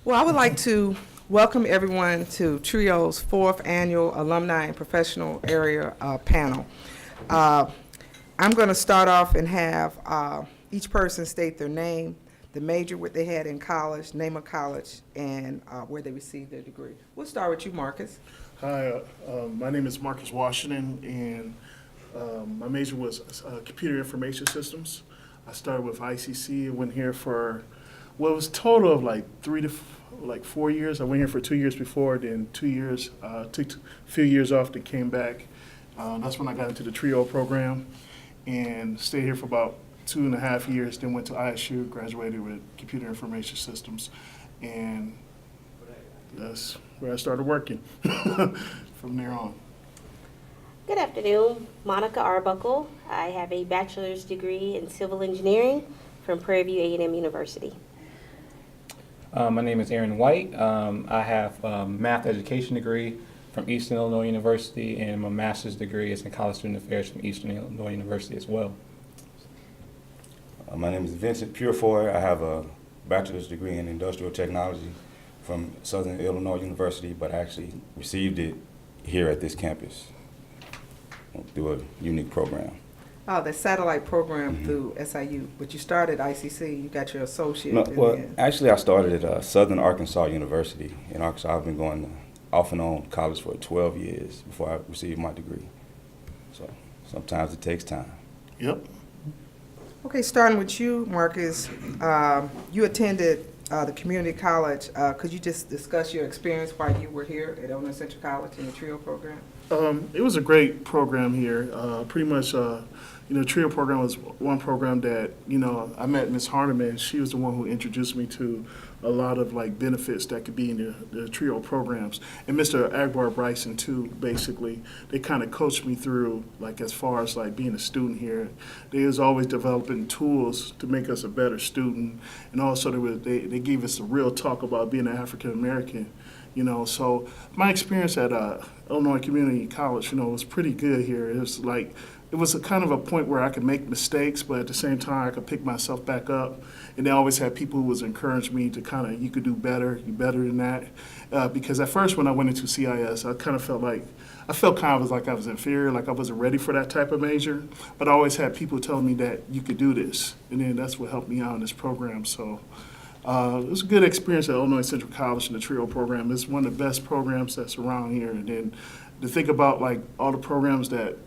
Well, I would like to welcome everyone to TRIO's 4th Annual Alumni and Professional Area Panel. I'm going to start off and have each person state their name, the major, what they had in college, name of college, and where they received their degree. We'll start with you, Marcus. Hi, my name is Marcus Washington, and my major was computer information systems. I started with ICC and went here for, well, it was a total of like 4 years. I went here for 2 years before, then 2 years, took a few years off, then came back. That's when I got into the TRIO program and stayed here for about 2.5 years, then went to ISU, graduated with computer information systems, and that's where I started working from there on. Good afternoon, Monica Arbuckle. I have a bachelor's degree in civil engineering from Prairie View A&M University. My name is Aaron White. I have a math education degree from Eastern Illinois University, and my master's degree is in college student affairs from Eastern Illinois University as well. My name is Vincent Purifoy. I have a bachelor's degree in industrial technology from Southern Illinois University, but I actually received it here at this campus through a unique program. Oh, the satellite program through SIU, but you started ICC, you got your associate. No, well, actually I started at Southern Arkansas University in Arkansas. I've been going off and on college for 12 years before I received my degree. So sometimes it takes time. Yep. Okay, starting with you, Marcus. You attended the community college. Could you just discuss your experience while you were here at Illinois Central College in the TRIO program? It was a great program here. Pretty much, TRIO program was one program that, I met Ms. Hardimon. She was the one who introduced me to a lot of benefits that could be in the TRIO programs. And Mr. Agbar Bryson too, basically. They kind of coached me through, as far as being a student here. They was always developing tools to make us a better student. And also they gave us a real talk about being an African American. So my experience at Illinois Community College, was pretty good here. It was a kind of a point where I could make mistakes, but at the same time I could pick myself back up. And they always had people who was encouraging me to you could do better, you better than that. Because at first when I went into CIS, I kind of felt like I was inferior, like I wasn't ready for that type of major. But I always had people telling me that you could do this. And then that's what helped me out in this program. So it was a good experience at Illinois Central College in the TRIO program. It's one of the best programs that's around here. And then to think about all the programs that,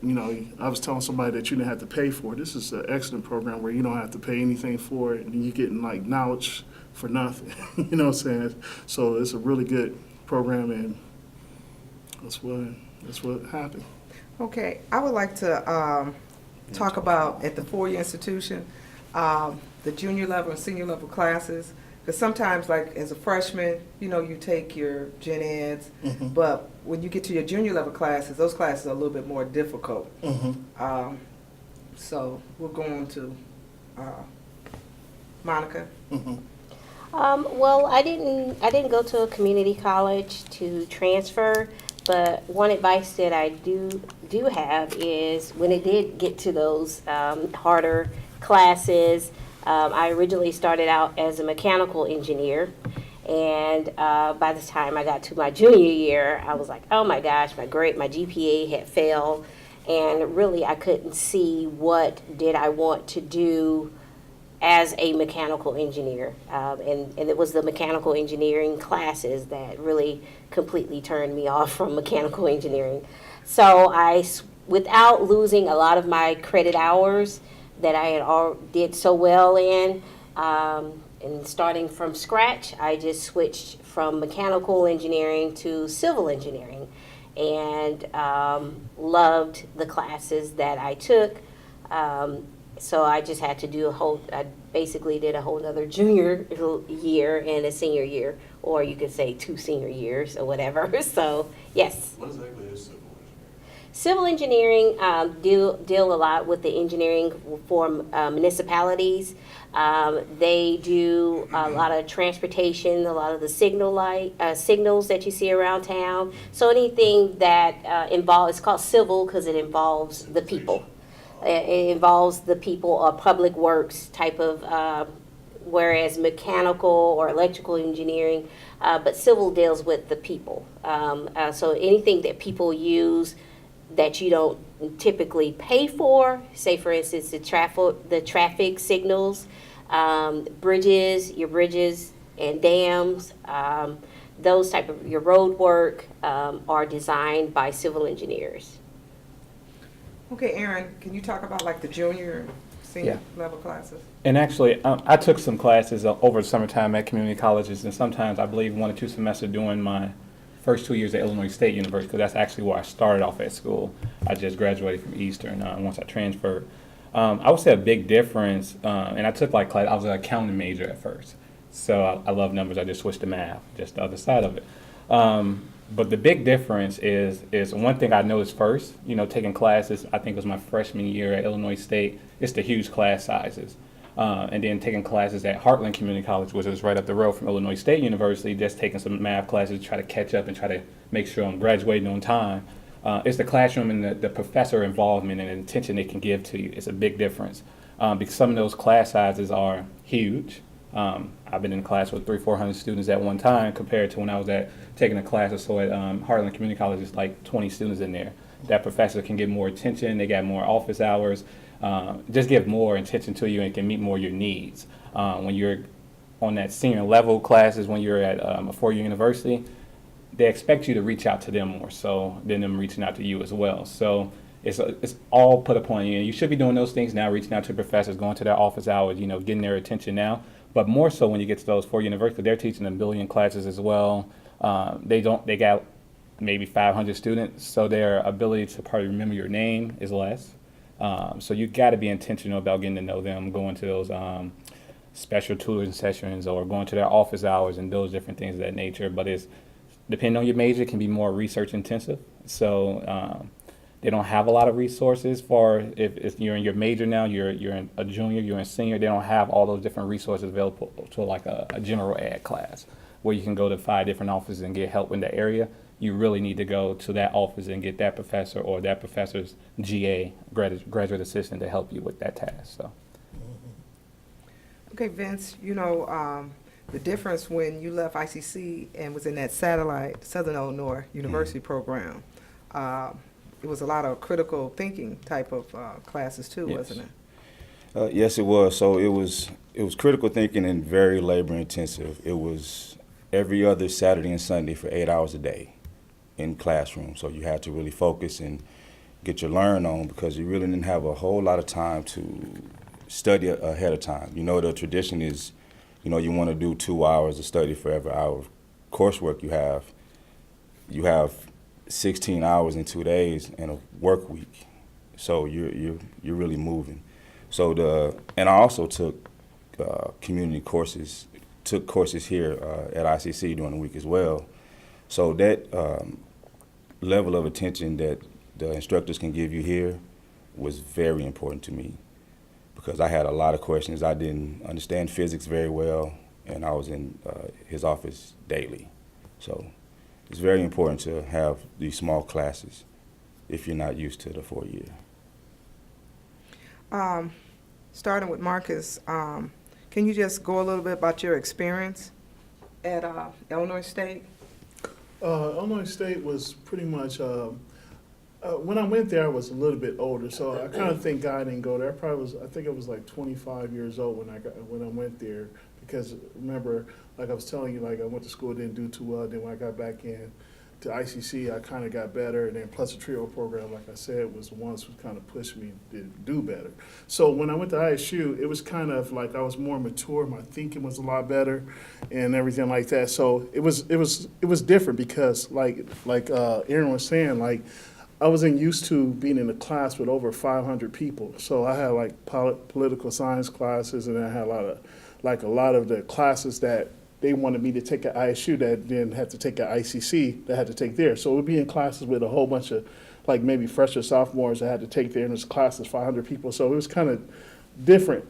I was telling somebody that you didn't have to pay for. This is an excellent program where you don't have to pay anything for it, and you're getting knowledge for nothing. You know what I'm saying? So it's a really good program, and that's what happened. Okay, I would like to talk about at the four-year institution, the junior level and senior level classes. Because sometimes, as a freshman, you take your gen eds, but when you get to your junior level classes, those classes are a little bit more difficult. So we're going to Monica. Well, I didn't go to a community college to transfer, but one advice that I do have is when it did get to those harder classes. I originally started out as a mechanical engineer, and by the time I got to my junior year, I was like, oh my gosh, my GPA had failed, and really I couldn't see what did I want to do as a mechanical engineer, and it was the mechanical engineering classes that really completely turned me off from mechanical engineering. So without losing a lot of my credit hours that I had did so well in, and starting from scratch, I just switched from mechanical engineering to civil engineering, and loved the classes that I took. So I just had to I basically did a whole other junior year and a senior year, or you could say 2 senior years or whatever. So yes. What exactly is civil engineering? Civil engineering deal a lot with the engineering for municipalities. They do a lot of transportation, a lot of the signals that you see around town. So anything that it's called civil because it involves the people. It involves the people or public works type of whereas mechanical or electrical engineering, but civil deals with the people. So anything that people use that you don't typically pay for, say for instance the traffic signals, your bridges and dams, those type of your road work are designed by civil engineers. Okay, Aaron, can you talk about like the junior and senior Yeah. level classes? And actually, I took some classes over the summertime at community colleges, and sometimes I believe 1 or 2 semesters during my first 2 years at Illinois State University, because that's actually where I started off at school. I just graduated from Eastern once I transferred. I would say a big difference, and I took like class, I was an accounting major at first. So I love numbers, I just switched to math, just the other side of it. But the big difference is one thing I noticed first, taking classes, I think it was my freshman year at Illinois State, it's the huge class sizes. And then taking classes at Heartland Community College, which is right up the road from Illinois State University, just taking some math classes to try to catch up and try to make sure I'm graduating on time. It's the classroom and the professor involvement and the attention they can give to you. It's a big difference because some of those class sizes are huge. I've been in class with 300-400 students at one time compared to when I was taking a class or so at Heartland Community College. It's like 20 students in there. That professor can get more attention. They got more office hours. Just give more attention to you and can meet more your needs. When you're on that senior level classes, when you're at a four-year university, they expect you to reach out to them more so than them reaching out to you as well. So it's all put upon you. And you should be doing those things now, reaching out to professors, going to their office hours, getting their attention now. But more so when you get to those four universities, they're teaching a billion classes as well. They got maybe 500 students, so their ability to probably remember your name is less. So you got to be intentional about getting to know them, going to those special tutoring sessions or going to their office hours and those different things of that nature. But it's depending on your major, it can be more research intensive. So they don't have a lot of resources for if you're in your major now, you're in a junior, you're in senior. They don't have all those different resources available to like a general ed class where you can go to 5 different offices and get help in the area. You really need to go to that office and get that professor or that professor's GA, graduate assistant, to help you with that task. So. Okay, Vince, the difference when you left ICC and was in that satellite Southern Illinois University program, it was a lot of critical thinking type of classes too, Yes. wasn't it? Yes, it was. So it was critical thinking and very labor intensive. It was every other Saturday and Sunday for 8 hours a day in classroom. So you had to really focus and get your learn on because you really didn't have a whole lot of time to study ahead of time. The tradition is, you want to do 2 hours of study for every hour of coursework you have. You have 16 hours in 2 days in a work week. So you're really moving. So and I also took community courses, took courses here at ICC during the week as well. So that level of attention that the instructors can give you here was very important to me because I had a lot of questions. I didn't understand physics very well, and I was in his office daily. So it's very important to have these small classes if you're not used to the 4-year. Starting with Marcus, can you just go a little bit about your experience at Illinois State? Illinois State was pretty much, when I went there, I was a little bit older, so I kind of think God didn't go there. I think I was like 25 years old when I went there, because remember, like I was telling you, like I went to school, didn't do too well. Then when I got back in to ICC, I kind of got better, and then plus the trio program, like I said, was the ones who kind of pushed me to do better. So when I went to ISU, it was kind of like I was more mature. My thinking was a lot better, and everything like that. So it was different because like Aaron was saying, like I wasn't used to being in a class with over 500 people. So I had like political science classes, and I had a lot of the classes that they wanted me to take at ISU that then had to take at ICC that had to take there. So we'd be in classes with a whole bunch of like maybe fresher sophomores that had to take there, and this class is 500 people. So it was kind of different,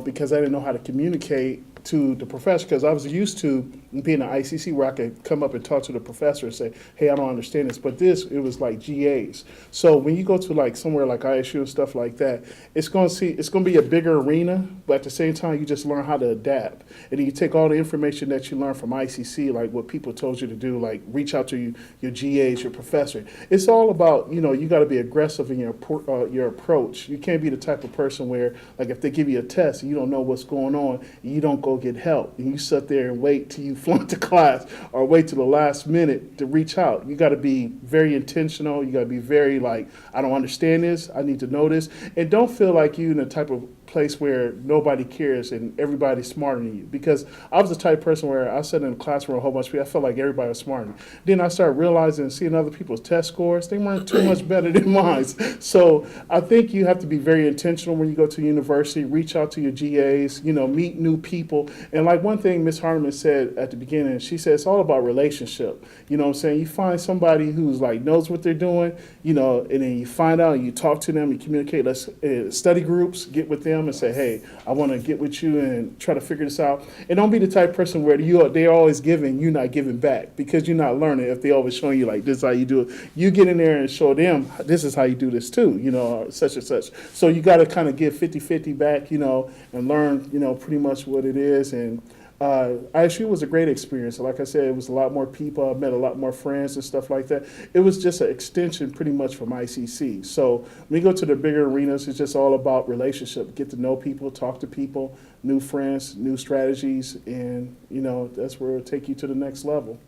because I didn't know how to communicate to the professor, because I was used to being an ICC where I could come up and talk to the professor and say, hey, I don't understand this. But it was like GAs. So when you go to like somewhere like ISU and stuff like that, it's going to be a bigger arena, but at the same time, you just learn how to adapt. And then you take all the information that you learn from ICC, like what people told you to do, like reach out to your GAs, your professor. It's all about, you got to be aggressive in your approach. You can't be the type of person where, like, if they give you a test and you don't know what's going on, you don't go get help, and you sit there and wait till you flunk the class or wait till the last minute to reach out. You got to be very intentional. You got to be very like, I don't understand this. I need to know this. And don't feel like you're in a type of place where nobody cares and everybody's smarter than you. Because I was the type of person where I sat in a classroom with a whole bunch of people, I felt like everybody was smarter than me. Then I started realizing and seeing other people's test scores, they weren't too much better than mine. So I think you have to be very intentional when you go to university, reach out to your GAs, meet new people. And like one thing Ms. Hardimon said at the beginning, she said it's all about relationship. You know what I'm saying? You find somebody who's like knows what they're doing, and then you find out and you talk to them, you communicate. Let's study groups, get with them and say, hey, I want to get with you and try to figure this out. And don't be the type of person where they're always giving, you're not giving back, because you're not learning if they always showing you like this is how you do it. You get in there and show them this is how you do this too, such and such. So you got to kind of give 50-50 back, and learn, pretty much what it is. And ISU was a great experience. Like I said, it was a lot more people. I met a lot more friends and stuff like that. It was just an extension pretty much from ICC. So when you go to the bigger arenas, it's just all about relationship. Get to know people, talk to people, new friends, new strategies, and, that's where it'll take you to the next level.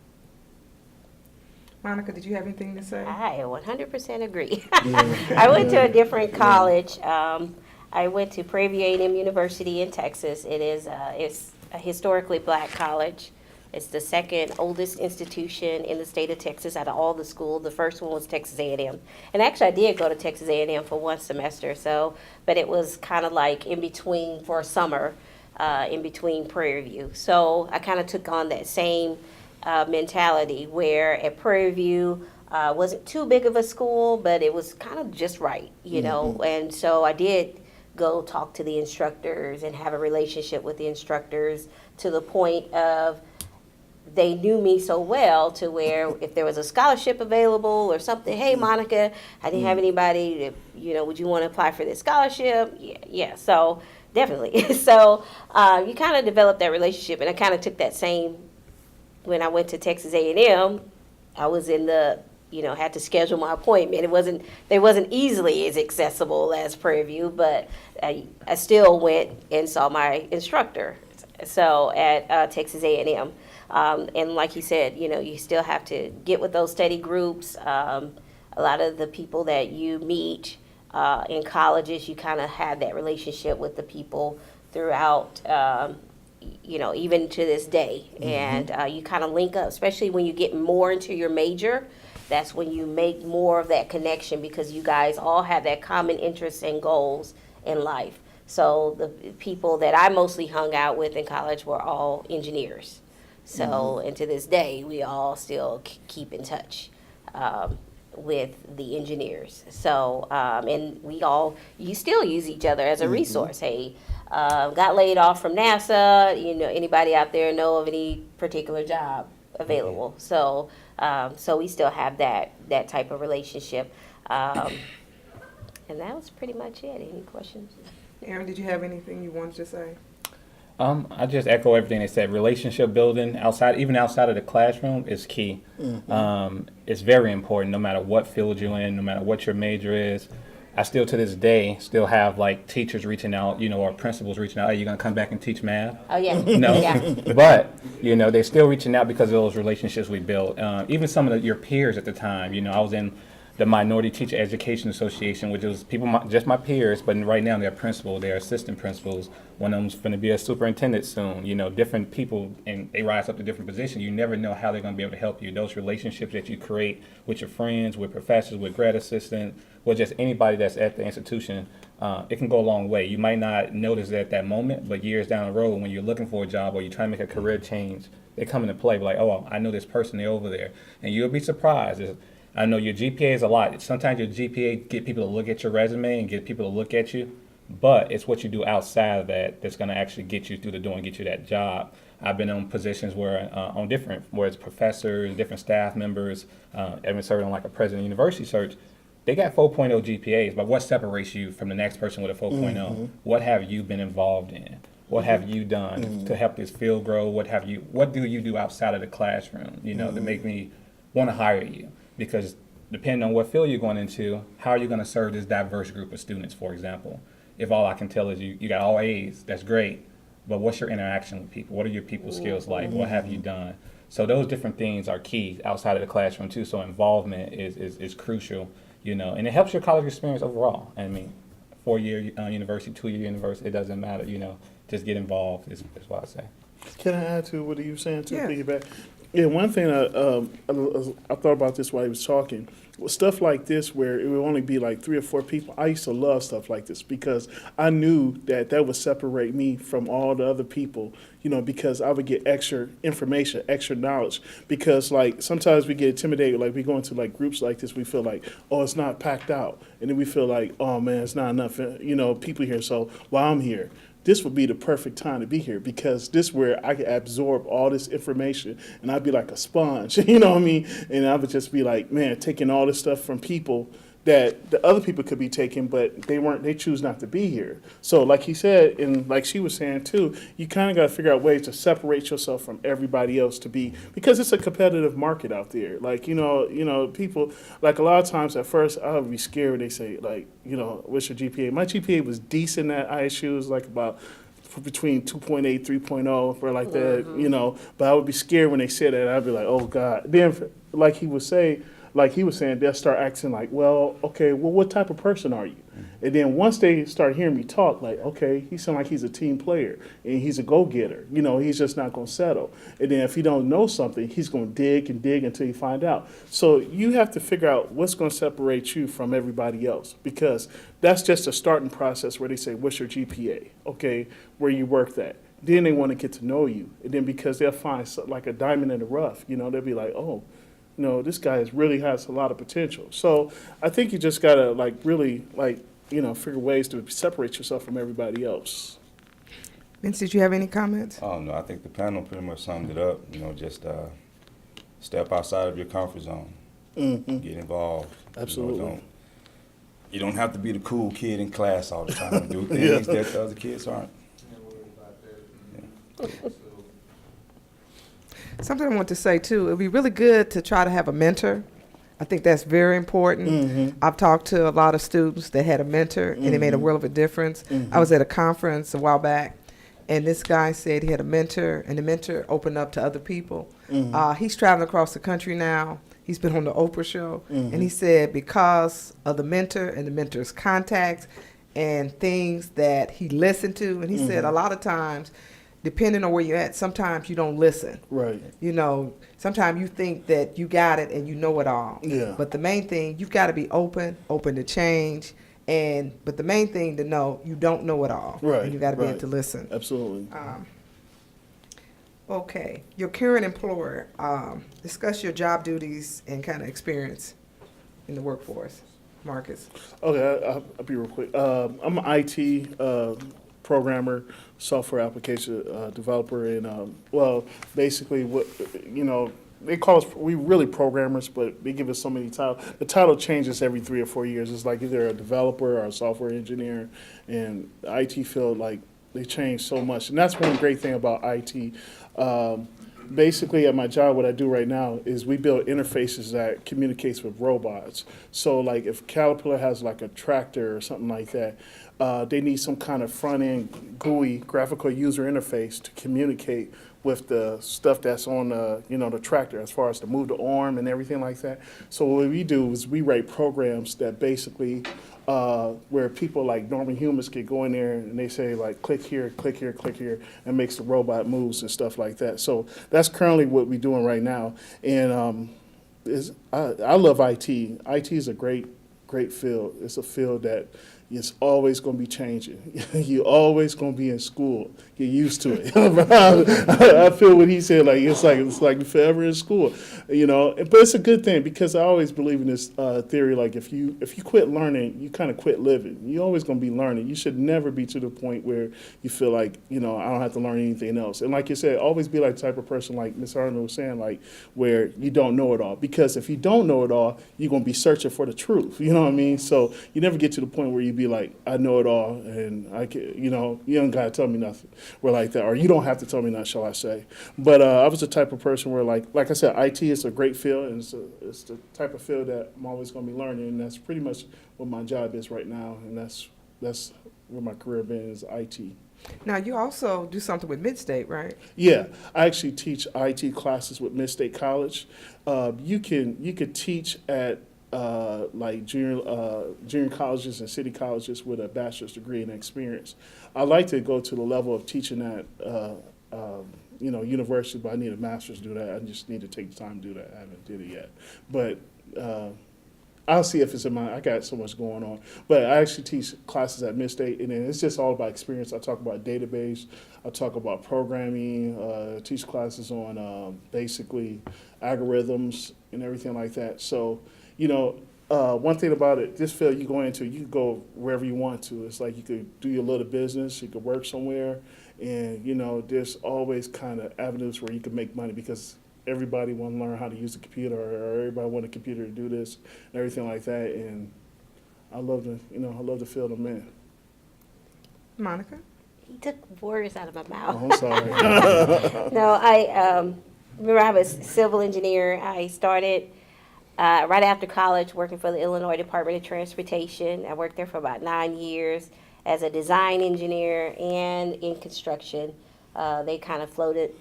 Monica, did you have anything to say? I 100% agree. I went to a different college. I went to Prairie View A&M University in Texas. It's a historically black college. It's the second oldest institution in the state of Texas out of all the schools. The first one was Texas A&M. And actually I did go to Texas A&M for one semester, but it was kind of like in between for a summer, in between Prairie View. So I kind of took on that same mentality where at Prairie View wasn't too big of a school, but it was kind of just right, And so I did go talk to the instructors and have a relationship with the instructors to the point of they knew me so well to where if there was a scholarship available or something, hey, Monica, I didn't have anybody, would you want to apply for this scholarship? Yeah, so definitely. So you kind of develop that relationship, and I kind of took that same, when I went to Texas A&M, I was in the, had to schedule my appointment. They wasn't easily as accessible as Prairie View, but I still went and saw my instructor. So at Texas A&M, and like you said, you still have to get with those study groups. A lot of the people that you meet in colleges, you kind of have that relationship with the people throughout. Even to this day, and you kind of link up, especially when you get more into your major. That's when you make more of that connection because you guys all have that common interests and goals in life. So the people that I mostly hung out with in college were all engineers. So, and to this day, we all still keep in touch with the engineers. So, and you still use each other as a resource. Hey, got laid off from NASA, anybody out there know of any particular job available? So we still have that type of relationship. And that was pretty much it. Any questions? Aaron, did you have anything you wanted to say? I just echo everything they said. Relationship building even outside of the classroom is key. It's very important no matter what field you're in, no matter what your major is. I still, to this day, have like teachers reaching out, or principals reaching out, hey, you going to come back and teach math? Oh, yeah. No. Yeah. But, they're still reaching out because of those relationships we built. Even some of your peers at the time, I was in the Minority Teacher Education Association, which was just my peers, but right now they're principal, they're assistant principals. One of them's going to be a superintendent soon. Different people, and they rise up to different positions. You never know how they're going to be able to help you. Those relationships that you create with your friends, with professors, with grad assistants, with just anybody that's at the institution, it can go a long way. You might not notice it at that moment, but years down the road when you're looking for a job or you're trying to make a career change, they come into play. Like, oh, I know this person, they're over there. And you'll be surprised. I know your GPA is a lot. Sometimes your GPA get people to look at your resume and get people to look at you, but it's what you do outside of that that's going to actually get you through the door and get you that job. I've been on positions where on different, where it's professors, different staff members, I've been serving on like a president university search. They got 4.0 GPAs, but what separates you from the next person with a 4.0? What have you been involved in? What have you done to help this field grow? What do you do outside of the classroom, to make me want to hire you? Because depending on what field you're going into, how are you going to serve this diverse group of students, for example? If all I can tell is you got all A's, that's great, but what's your interaction with people? What are your people skills like? What have you done? So those different things are key outside of the classroom too, so involvement is crucial, and it helps your college experience overall. I mean, 4-year university, 2-year university, it doesn't matter, just get involved is what I say. Can I add to what you were saying too? Yeah. Piggyback. Yeah, one thing I thought about this while he was talking. Stuff like this where it would only be like 3 or 4 people. I used to love stuff like this because I knew that would separate me from all the other people, because I would get extra information, extra knowledge. Because like sometimes we get intimidated, like we go into like groups like this, we feel like, oh, it's not packed out. And then we feel like, oh man, it's not enough, people here. So while I'm here, this would be the perfect time to be here because this is where I could absorb all this information and I'd be like a sponge, you know what I mean? And I would just be like, man, taking all this stuff from people that the other people could be taking, but they choose not to be here. So like he said, and like she was saying too, you kind of got to figure out ways to separate yourself from everybody else because it's a competitive market out there. Like, people, like a lot of times at first I would be scared when they say like, what's your GPA? My GPA was decent at ISU, it was like about between 2.8, 3.0 for like that, but I would be scared when they said that. I'd be like, oh God. Then like he was saying, they'll start asking like, well, okay, well, what type of person are you? And then once they start hearing me talk, like, okay, he sounds like he's a team player and he's a go-getter. He's just not going to settle. And then if he don't know something, he's going to dig and dig until you find out. So you have to figure out what's going to separate you from everybody else because that's just a starting process where they say, what's your GPA? Okay, where you worked at. Then they want to get to know you. And then because they'll find like a diamond in the rough, they'll be like, oh, this guy really has a lot of potential. So I think you just gotta really figure ways to separate yourself from everybody else. Vince, did you have any comments? Oh, no, I think the panel pretty much summed it up. Just step outside of your comfort zone. Mm-hmm. Get involved. Absolutely. You don't have to be the cool kid in class all the time. Do things that the other kids aren't. Something I want to say too, it'd be really good to try to have a mentor. I think that's very important. Mm-hmm. I've talked to a lot of students that had a mentor and it made a world of a difference. Mm-hmm. I was at a conference a while back and this guy said he had a mentor and the mentor opened up to other people. Mm-hmm. He's traveling across the country now. He's been on the Oprah show and he Mm-hmm. said because of the mentor and the mentor's contacts and things that he listened to, and he said a lot of times, depending on where you're at, sometimes you don't listen. Right. Sometimes you think that you got it and you know it all. Yeah. But the main thing, you've got to be open to change. But the main thing to know, you don't know it all. Right. And you got to be able Right. to listen. Absolutely. Okay. Your current employer, discuss your job duties and kind of experience in the workforce. Marcus. Okay, I'll be real quick. I'm an IT programmer, software application developer, and basically what they call us. We really programmers, but they give us so many titles. The title changes every 3 or 4 years. It's like either a developer or a software engineer, and the IT field they change so much, and that's one great thing about IT. Basically, at my job, what I do right now is we build interfaces that communicates with robots. So, like, if Caterpillar has like a tractor or something like that, they need some kind of front-end GUI, graphical user interface, to communicate with the stuff that's on the tractor, as far as to move the arm and everything like that. So what we do is we write programs that basically where people like normal humans can go in there and they say like click here, click here, click here, and makes the robot moves and stuff like that. So that's currently what we're doing right now. And I love IT. IT is a great field. It's a field that it's always going to be changing. You're always going to be in school. Get used to it. I feel what he said. It's like you're forever in school, But it's a good thing because I always believe in this theory. Like if you quit learning, you kind of quit living. You're always going to be learning. You should never be to the point where you feel like I don't have to learn anything else. And like you said, always be like the type of person like Ms. Hardimon was saying, like where you don't know it all. Because if you don't know it all, you're going to be searching for the truth. You know what I mean? So you never get to the point where you be like, I know it all, and I can, you don't gotta tell me nothing. We're like that, or you don't have to tell me nothing, shall I say? But I was the type of person where, like I said, IT is a great field, and it's the type of field that I'm always gonna be learning, and that's pretty much what my job is right now, and that's where my career been is IT. Now, you also do something with Midstate, right? Yeah, I actually teach IT classes with Mid-State College. You could teach at like junior colleges and city colleges with a bachelor's degree and experience. I like to go to the level of teaching at university, but I need a master's to do that. I just need to take the time to do that. I haven't did it yet, but I'll see if it's in my. I got so much going on, but I actually teach classes at Mid-State, and then it's just all about experience. I talk about database, I talk about programming, teach classes on basically algorithms and everything like that. So. One thing about it, this field you go into, you can go wherever you want to. It's like you could do your little business, you could work somewhere, and, there's always kind of avenues where you can make money because everybody want to learn how to use a computer or everybody want a computer to do this and everything like that. And I love the field I'm in. Monica? He took words out of my mouth. Oh, I'm sorry. No, I remember I was a civil engineer. I started right after college working for the Illinois Department of Transportation. I worked there for about 9 years as a design engineer and in construction. They kind of floated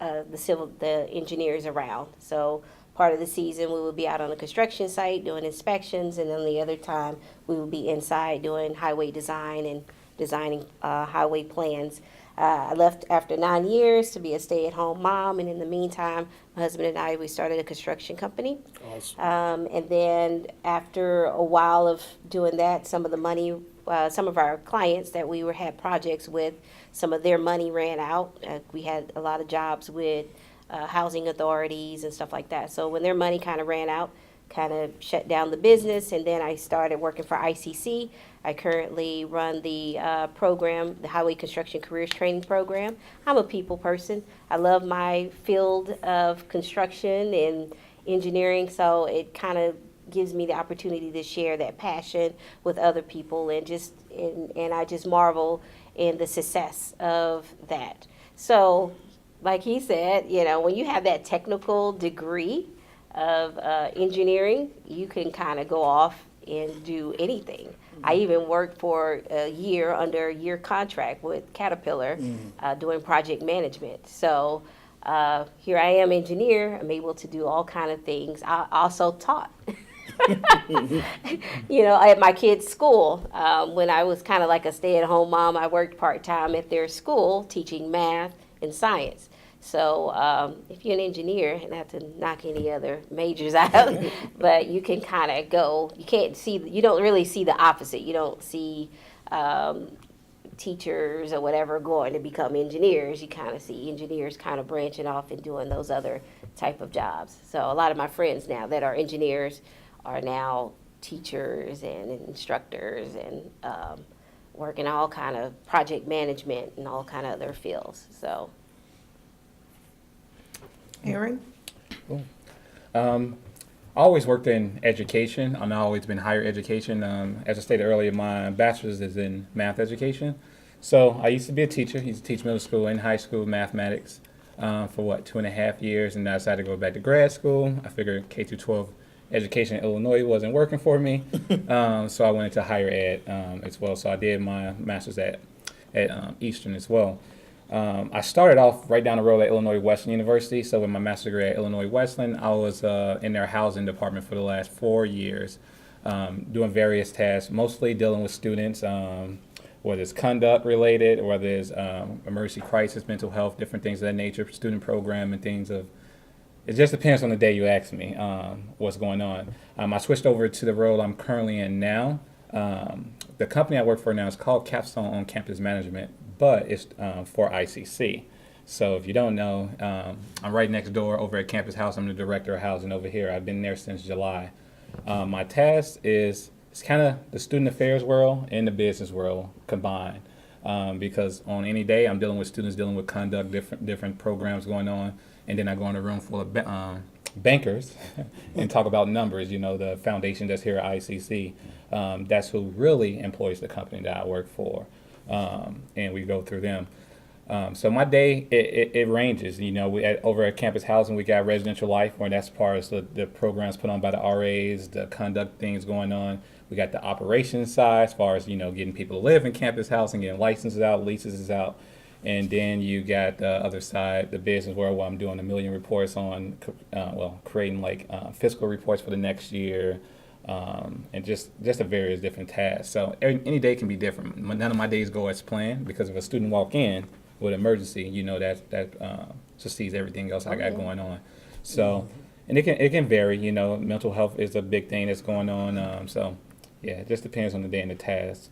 the engineers around. So part of the season we would be out on a construction site doing inspections, and then the other time we would be inside doing highway design and designing highway plans. I left after 9 years to be a stay-at-home mom, and in the meantime, my husband and I, we started a construction company. Awesome. And then after a while of doing that, some of the money, some of our clients that we had projects with, some of their money ran out. We had a lot of jobs with housing authorities and stuff like that. So when their money kind of ran out, kind of shut down the business, and then I started working for ICC. I currently run the program, the Highway Construction Careers Training Program. I'm a people person. I love my field of construction and engineering, so it kind of gives me the opportunity to share that passion with other people, and I just marvel in the success of that. So, like he said, when you have that technical degree of engineering, you can kind of go off and do anything. Mm-hmm. I even worked for a year under a year contract with Caterpillar, doing project management. So here I am, engineer. I'm able to do all kind of things. I also taught. At my kids' school, when I was kind of like a stay-at-home mom, I worked part-time at their school teaching math and science. So if you're an engineer, not to knock any other majors out, but you can kind of go, you don't really see the opposite. You don't see teachers or whatever going to become engineers. You kind of see engineers kind of branching off and doing those other type of jobs. So a lot of my friends now that are engineers are now teachers and instructors and working all kind of project management and all kind of other fields. So. Aaron? I always worked in education. I've always been higher education. As I stated earlier, my bachelor's is in math education. So I used to be a teacher. I used to teach middle school and high school mathematics for 2.5 years, and I decided to go back to grad school. I figured K through 12 education in Illinois wasn't working for me, so I went into higher ed as well. So I did my master's at Eastern as well. I started off right down the road at Illinois Wesleyan University. So with my master's degree at Illinois Wesleyan, I was in their housing department for the last 4 years, doing various tasks, mostly dealing with students, whether it's conduct related or whether it's emergency crisis, mental health, different things of that nature, student program and things of. It just depends on the day you ask me what's going on. I switched over to the role I'm currently in now. the company I work for now is called Capstone on Campus Management, but it's for ICC. So if you don't know, I'm right next door over at Campus House. I'm the director of housing over here. I've been there since July. My task is it's kind of the student affairs world and the business world combined. Because on any day I'm dealing with students dealing with conduct, different programs going on, and then I go in a room full of bankers and talk about numbers. You know, the foundation that's here at ICC, that's who really employs the company that I work for, and we go through them. So my day, it ranges. You know, over at Campus Housing, we got residential life, where that's part of the programs put on by the RAs, the conduct things going on. We got the operations side, as far as, you know, getting people to live in Campus Housing, getting licenses out, leases out. And then you got the other side, the business world, where I'm doing a million reports on, creating like fiscal reports for the next year, and just a various different tasks. So any day can be different. None of my days go as planned, because if a student walk in with emergency, you know, that succeeds everything else I got going on. So, and it can vary. You know, mental health is a big thing that's going on. So, yeah, it just depends on the day and the task.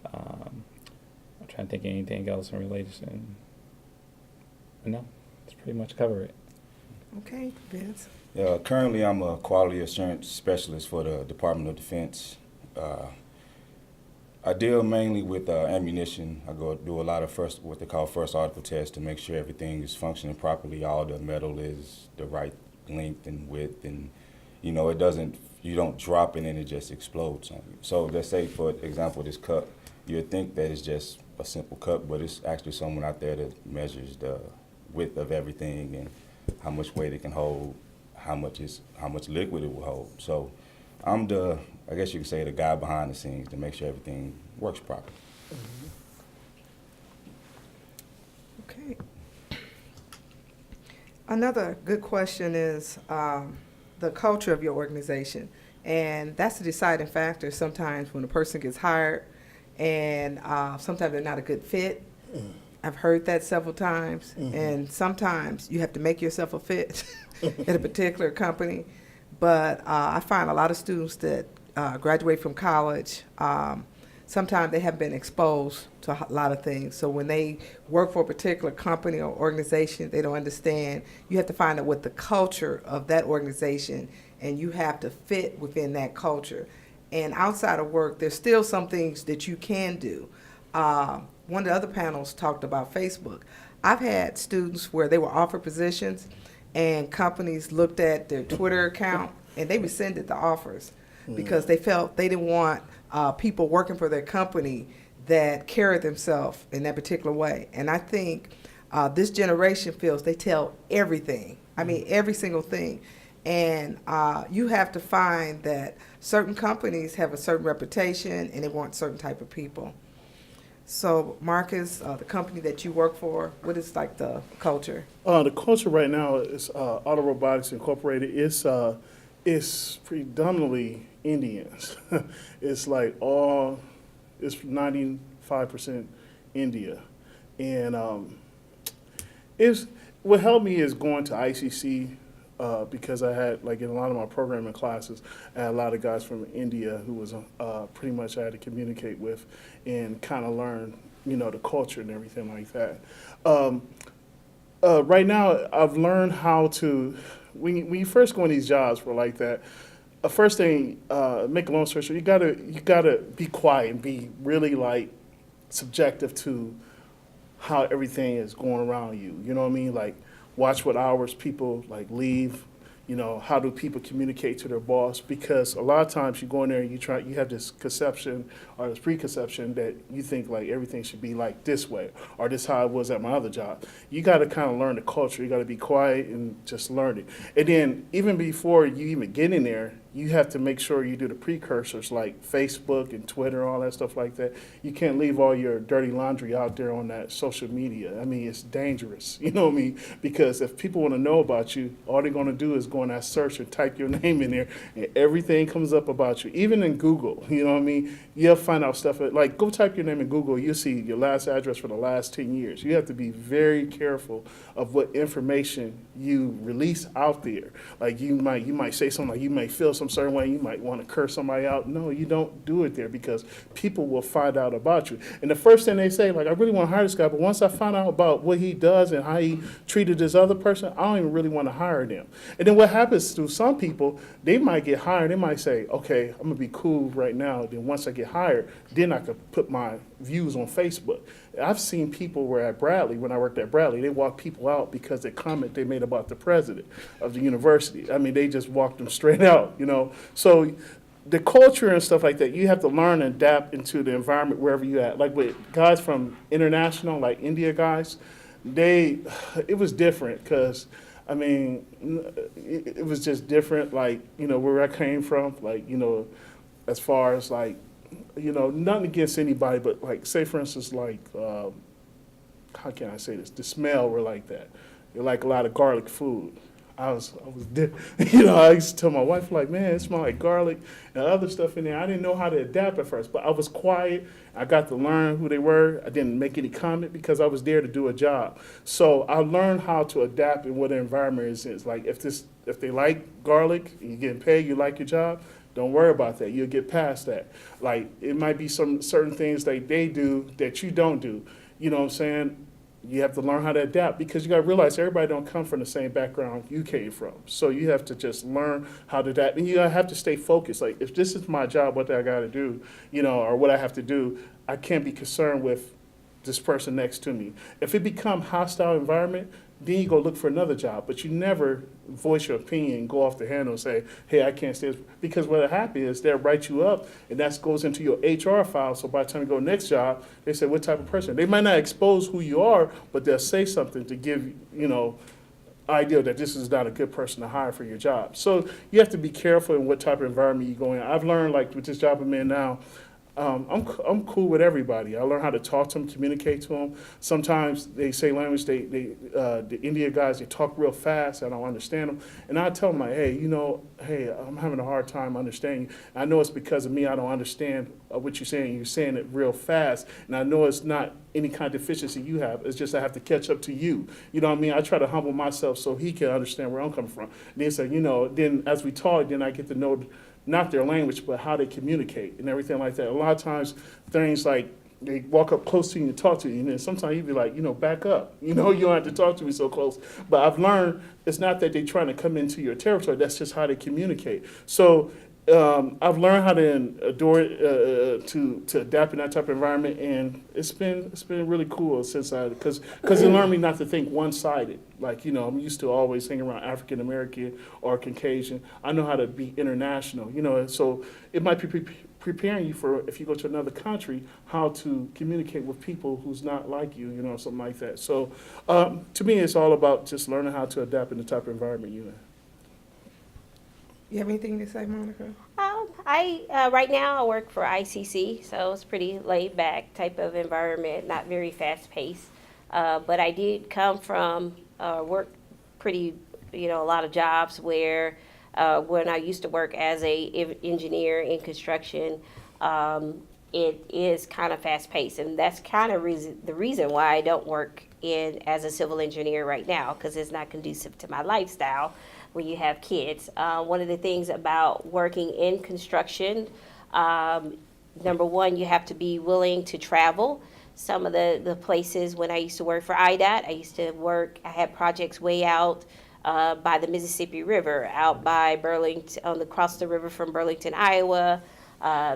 I'm trying to think of anything else in relation. But no, it's pretty much cover it. Okay, Vince. Currently, I'm a quality assurance specialist for the Department of Defense. I deal mainly with ammunition. I go do a lot of what they call first article tests to make sure everything is functioning properly. All the metal is the right length and width, and you know, you don't drop it and it just explodes on you. So let's say, for example, this cup, you'd think that it's just a simple cup, but it's actually someone out there that measures the width of everything and how much weight it can hold, how much liquid it will hold. So I'm I guess you could say, the guy behind the scenes to make sure everything works properly. Okay. Another good question is the culture of your organization. And that's the deciding factor sometimes when a person gets hired, and sometimes they're not a good fit. I've heard that several times. And sometimes you have to make yourself a fit at a particular company. But I find a lot of students that graduate from college, sometimes they have been exposed to a lot of things. So when they work for a particular company or organization, they don't understand. You have to find out what the culture of that organization, and you have to fit within that culture. And outside of work, there's still some things that you can do. One of the other panels talked about Facebook. I've had students where they were offered positions, and companies looked at their Twitter account and they rescinded the offers because they felt they didn't want people working for their company that carried themselves in that particular way. And I think this generation feels they tell everything. I mean, every single thing. And you have to find that certain companies have a certain reputation and they want certain type of people. So, Marcus, the company that you work for, what is like the culture? The culture right now is Auto Robotics Incorporated. It's predominantly Indians. It's like it's 95% India. And what helped me is going to ICC, because I had, like, in a lot of my programming classes, I had a lot of guys from India who was pretty much I had to communicate with and kind of learn, you know, the culture and everything like that. Right now, I've learned how to, when you first go in these jobs for like that, first thing, make a long story short, you gotta be quiet and be really like subjective to how everything is going around you. You know what I mean? Like, watch what hours people like leave. You know, how do people communicate to their boss? Because a lot of times you go in there and you have this conception or this preconception that you think like everything should be like this way, or this how it was at my other job. You got to kind of learn the culture. You got to be quiet and just learn it. And then even before you even get in there, you have to make sure you do the precursors like Facebook and Twitter, all that stuff like that. You can't leave all your dirty laundry out there on that social media. I mean, it's dangerous, you know what I mean? Because if people want to know about you, all they're going to do is go in that search and type your name in there, and everything comes up about you. Even in Google, you know what I mean? You'll find out stuff, like go type your name in Google, you'll see your last address for the last 10 years. You have to be very careful of what information you release out there. Like you might say something like you may feel some certain way, you might want to curse somebody out. No, you don't do it there because people will find out about you. And the first thing they say, like, I really want to hire this guy, but once I find out about what he does and how he treated this other person, I don't even really want to hire them. And then what happens to some people, they might get hired. They might say, okay, I'm going to be cool right now. Then once I get hired, then I could put my views on Facebook. I've seen people where at Bradley, when I worked at Bradley, they walked people out because the comment they made about the president of the university. I mean, they just walked them straight out, you know. So the culture and stuff like that, you have to learn and adapt into the environment wherever you're at. Like with guys from international, like India guys, it was different because, I mean, it was just different, like, you know, where I came from, like, you know, as far as like, you know, nothing against anybody, but like, say for instance, like, how can I say this? The smell were like that. You like a lot of garlic food. You know, I used to tell my wife, like, man, it smelled like garlic and other stuff in there. I didn't know how to adapt at first, but I was quiet. I got to learn who they were. I didn't make any comment because I was there to do a job. So I learned how to adapt in what the environment is. It's like, if they like garlic, you're getting paid, you like your job, don't worry about that. You'll get past that. Like, it might be some certain things that they do that you don't do. You know what I'm saying? You have to learn how to adapt because you got to realize everybody don't come from the same background you came from. So you have to just learn how to adapt. And you have to stay focused. Like, if this is my job, what I got to do, you know, or what I have to do, I can't be concerned with this person next to me. If it become hostile environment, then you go look for another job. But you never voice your opinion and go off the handle and say, hey, I can't stay. Because what happens is they'll write you up, and that goes into your HR file. So by the time you go to the next job, they say, what type of person? They might not expose who you are, but they'll say something to give, you know, idea that this is not a good person to hire for your job. So you have to be careful in what type of environment you go in. I've learned, like with this job I'm in now, I'm cool with everybody. I learn how to talk to them, communicate to them. Sometimes they say language, the India guys, they talk real fast. I don't understand them. And I tell them, like, hey, you know, hey, I'm having a hard time understanding you. I know it's because of me. I don't understand what you're saying. You're saying it real fast. And I know it's not any kind of deficiency you have. It's just I have to catch up to you. You know what I mean? I try to humble myself so he can understand where I'm coming from. And they say, you know, then as we talk, then I get to know not their language, but how they communicate and everything like that. A lot of times, things like they walk up close to you and talk to you, and then sometimes you be like, you know, back up. You know, you don't have to talk to me so close. But I've learned it's not that they're trying to come into your territory. That's just how they communicate. So I've learned how to to adapt in that type of environment, and it's been really cool since because it learned me not to think one-sided. Like, you know, I'm used to always hanging around African American or Caucasian. I know how to be international, you know, so it might be preparing you for, if you go to another country, how to communicate with people who's not like you, you know, something like that. So to me, it's all about just learning how to adapt in the type of environment you're in. You have anything to say, Monica? Right now I work for ICC, so it's pretty laid back type of environment, not very fast paced. But I did come from work pretty, you know, a lot of jobs where when I used to work as a engineer in construction, it is kind of fast paced, and that's kind of the reason why I don't work as a civil engineer right now, because it's not conducive to my lifestyle when you have kids. One of the things about working in construction, number one, you have to be willing to travel. Some of the places when I used to work for IDOT, I had projects way out by the Mississippi River, out by Burlington, across the river from Burlington, Iowa,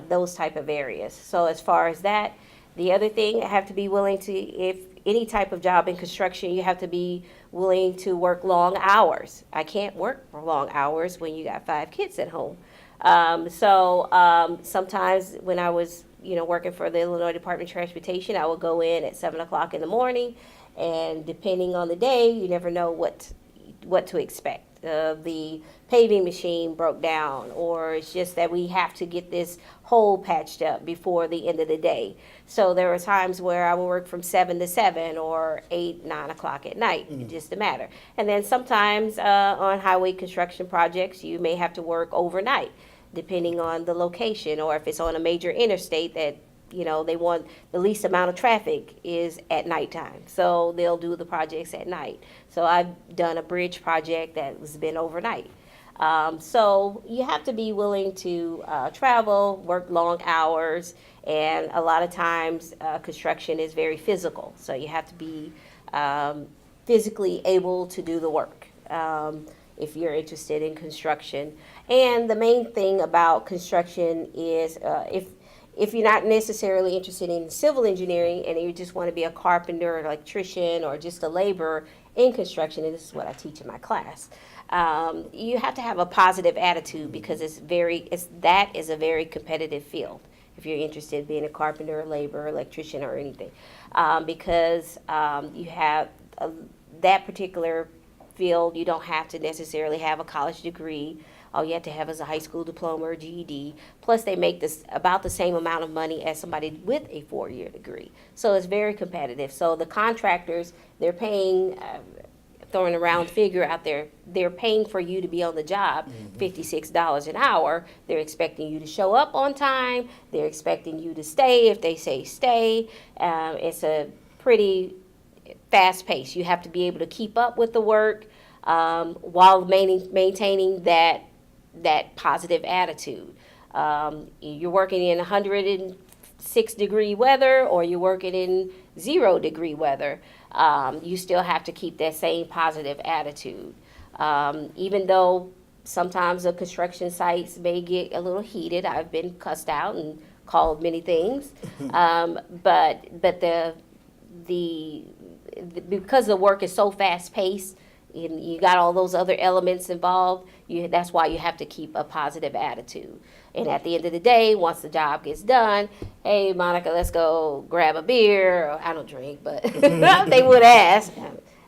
those type of areas. So as far as that, the other thing, I have to be willing to, if any type of job in construction, you have to be willing to work long hours. I can't work for long hours when you got 5 kids at home. Sometimes when I was, you know, working for the Illinois Department of Transportation, I would go in at 7 o'clock in the morning, and depending on the day, you never know what to expect. The paving machine broke down, or it's just that we have to get this hole patched up before the end of the day. So there were times where I would work from 7 to 7 or 8, 9 o'clock at night, just a matter. And then sometimes on highway construction projects, you may have to work overnight, depending on the location, or if it's on a major interstate that, you know, they want the least amount of traffic is at nighttime. So they'll do the projects at night. So I've done a bridge project that has been overnight. So you have to be willing to travel, work long hours, and a lot of times construction is very physical. So you have to be physically able to do the work if you're interested in construction. And the main thing about construction is if you're not necessarily interested in civil engineering and you just want to be a carpenter, electrician, or just a laborer in construction, and this is what I teach in my class, you have to have a positive attitude because that is a very competitive field if you're interested in being a carpenter, a laborer, electrician, or anything, because you have that particular field. You don't have to necessarily have a college degree. All you have to have is a high school diploma or GED. Plus, they make this about the same amount of money as somebody with a 4-year degree. So it's very competitive. So the contractors, they're paying, throwing a round figure out there, they're paying for you to be on the job, $56 an hour. They're expecting you to show up on time. They're expecting you to stay if they say stay. It's a pretty fast pace. You have to be able to keep up with the work while maintaining that positive attitude. You're working in 106-degree weather or you're working in 0-degree weather. You still have to keep that same positive attitude. Even though sometimes the construction sites may get a little heated. I've been cussed out and called many things. But because the work is so fast-paced, and you got all those other elements involved, that's why you have to keep a positive attitude. And at the end of the day, once the job gets done, hey, Monica, let's go grab a beer. Or, I don't drink, but they would ask.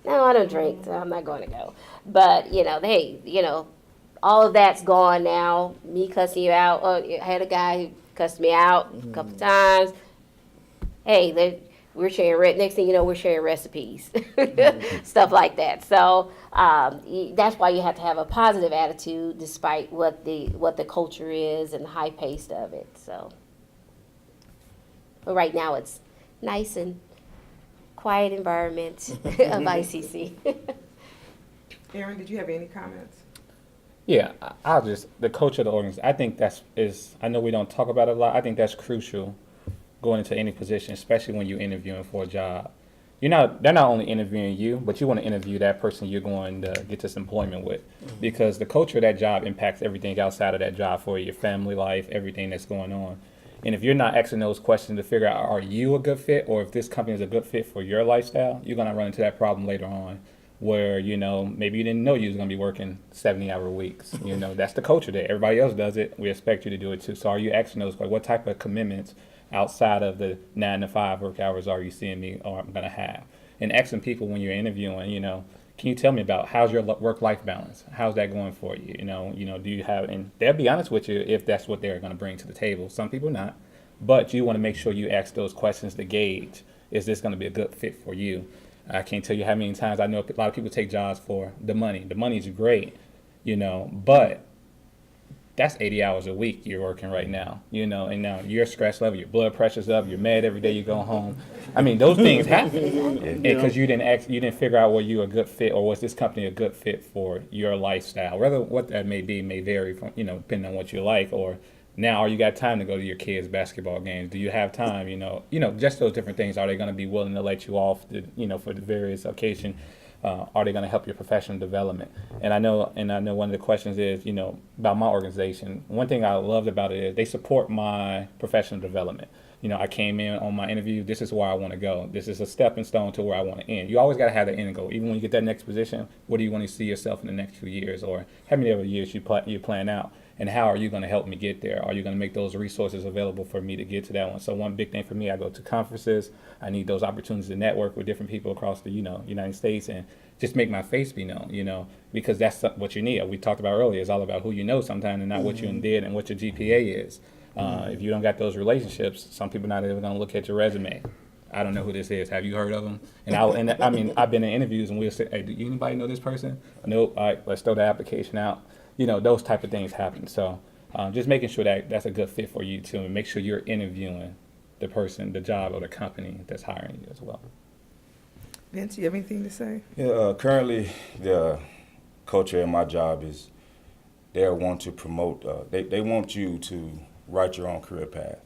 No, I don't drink, so I'm not going to go. But, hey, all of that's gone now. Me cussing you out. Oh, I had a guy who cussed me out a couple times. Hey, we're sharing, next thing you know, we're sharing recipes, stuff like that. So that's why you have to have a positive attitude despite what the culture is and the high pace of it. So, but right now it's nice and quiet environment of ICC. Aaron, did you have any comments? Yeah, the culture of the organization, I think I know we don't talk about it a lot. I think that's crucial going into any position, especially when you're interviewing for a job. They're not only interviewing you, but you want to interview that person you're going to get this employment with, because the culture of that job impacts everything outside of that job for you, your family life, everything that's going on. And if you're not asking those questions to figure out, are you a good fit, or if this company is a good fit for your lifestyle, you're going to run into that problem later on where, maybe you didn't know you was going to be working 70-hour weeks. That's the culture there. Everybody else does it. We expect you to do it too. So are you asking those questions? What type of commitments outside of the 9 to 5 work hours are you seeing me or I'm going to have? And asking people when you're interviewing, can you tell me about how's your work-life balance? How's that going for you? Do you have, and they'll be honest with you if that's what they're going to bring to the table. Some people not, but you want to make sure you ask those questions to gauge, is this going to be a good fit for you? I can't tell you how many times I know a lot of people take jobs for the money. The money's great, but that's 80 hours a week you're working right now, and now your stress level, your blood pressure's up, you're mad every day you go home. I mean, those things happen because you didn't figure out were you a good fit, or was this company a good fit for your lifestyle? Whether what that may be may vary from, depending on what you like, or now, are you got time to go to your kids' basketball games? Do you have time, just those different things. Are they going to be willing to let you off, for the various occasions? Are they going to help your professional development? And I know one of the questions is, about my organization. One thing I loved about it is they support my professional development. I came in on my interview, this is where I want to go. This is a stepping stone to where I want to end. You always got to have that end goal. Even when you get that next position, what do you want to see yourself in the next few years? Or how many other years you plan out? And how are you going to help me get there? Are you going to make those resources available for me to get to that one? So one big thing for me, I go to conferences. I need those opportunities to network with different people across the, United States, and just make my face be known, because that's what you need. We talked about earlier, it's all about who you know sometimes and not what you did and what your GPA is. If you don't got those relationships, some people not even going to look at your resume. I don't know who this is. Have you heard of them? I've been in interviews and we'll say, hey, do anybody know this person? Nope. All right, let's throw the application out. Those type of things happen. So just making sure that that's a good fit for you too, and make sure you're interviewing the person, the job, or the company that's hiring you as well. Vince, you have anything to say? Yeah, currently the culture in my job is they'll want to promote, they want you to write your own career path.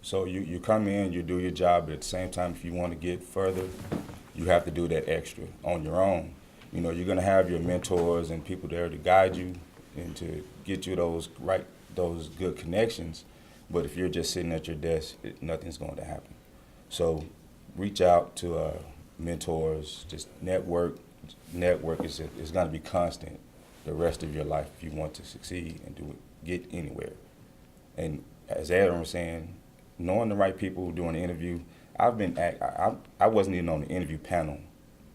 So you come in, you do your job, but at the same time, if you want to get further, you have to do that extra on your own. You know, you're going to have your mentors and people there to guide you and to get you those good connections. But if you're just sitting at your desk, nothing's going to happen. So reach out to mentors, just network. Network is going to be constant the rest of your life if you want to succeed and get anywhere. And as Aaron was saying, knowing the right people doing the interview, I wasn't even on the interview panel,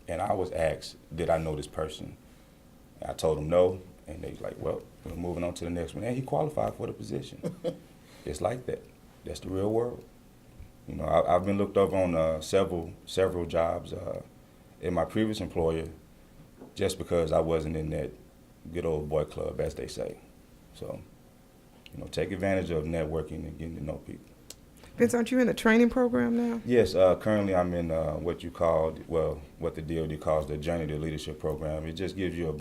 and I was asked, did I know this person? And I told them no, and they was like, well, we're moving on to the next one. And he qualified for the position. It's like that. That's the real world. You know, I've been looked over on several jobs in my previous employer just because I wasn't in that good old boy club, as they say. So, you know, take advantage of networking and getting to know people. Vince, aren't you in a training program now? Yes, currently I'm in what the DoD calls the Journey to Leadership program. It just gives you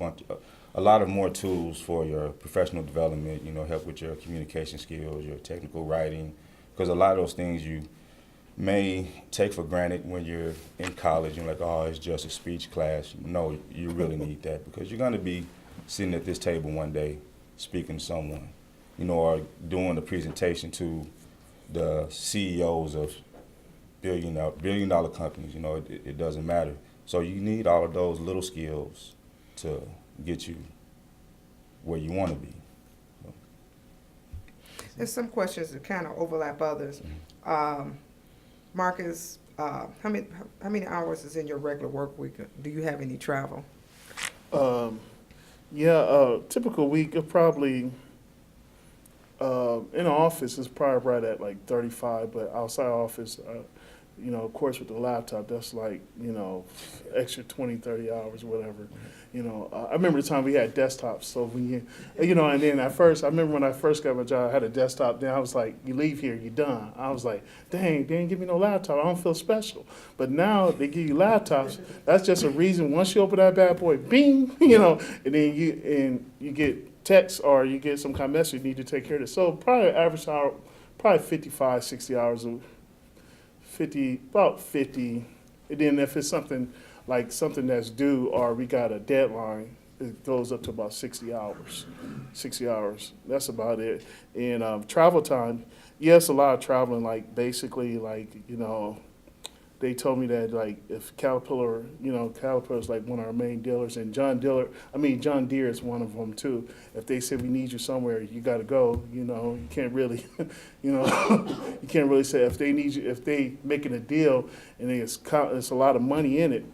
a lot of more tools for your professional development, you know, help with your communication skills, your technical writing, because a lot of those things you may take for granted when you're in college. You're like, oh, it's just a speech class. No, you really need that because you're going to be sitting at this table one day speaking to someone, you know, or doing a presentation to the CEOs of billion dollar companies. You know, it doesn't matter. So you need all of those little skills to get you where you want to be. So. There's some questions that kind of overlap others. Marcus, how many hours is in your regular work week? Do you have any travel? Typical week of probably. In the office, it's probably right at like 35, but outside office, you know, of course, with the laptop, that's like, you know, extra 20, 30 hours, whatever. You know, I remember the time we had desktops, so when you know, and then I remember when I first got my job, I had a desktop, then I was like, you leave here, you're done. I was like, dang, they didn't give me no laptop, I don't feel special. But now they give you laptops, that's just a reason, once you open that bad boy, bing, you know, and then you get text or you get some kind of message, you need to take care of this. So probably average hour, probably 55, 60 hours, about 50. And then if it's something like something that's due or we got a deadline, it goes up to about 60 hours. 60 hours, that's about it. And travel time, yes, a lot of traveling, like basically like, you know, they told me that like if Caterpillar is like one of our main dealers, and John Deere is one of them too. If they say we need you somewhere, you got to go. You know, you can't really, you know, you can't really say if they need you, if they making a deal and it's a lot of money in it,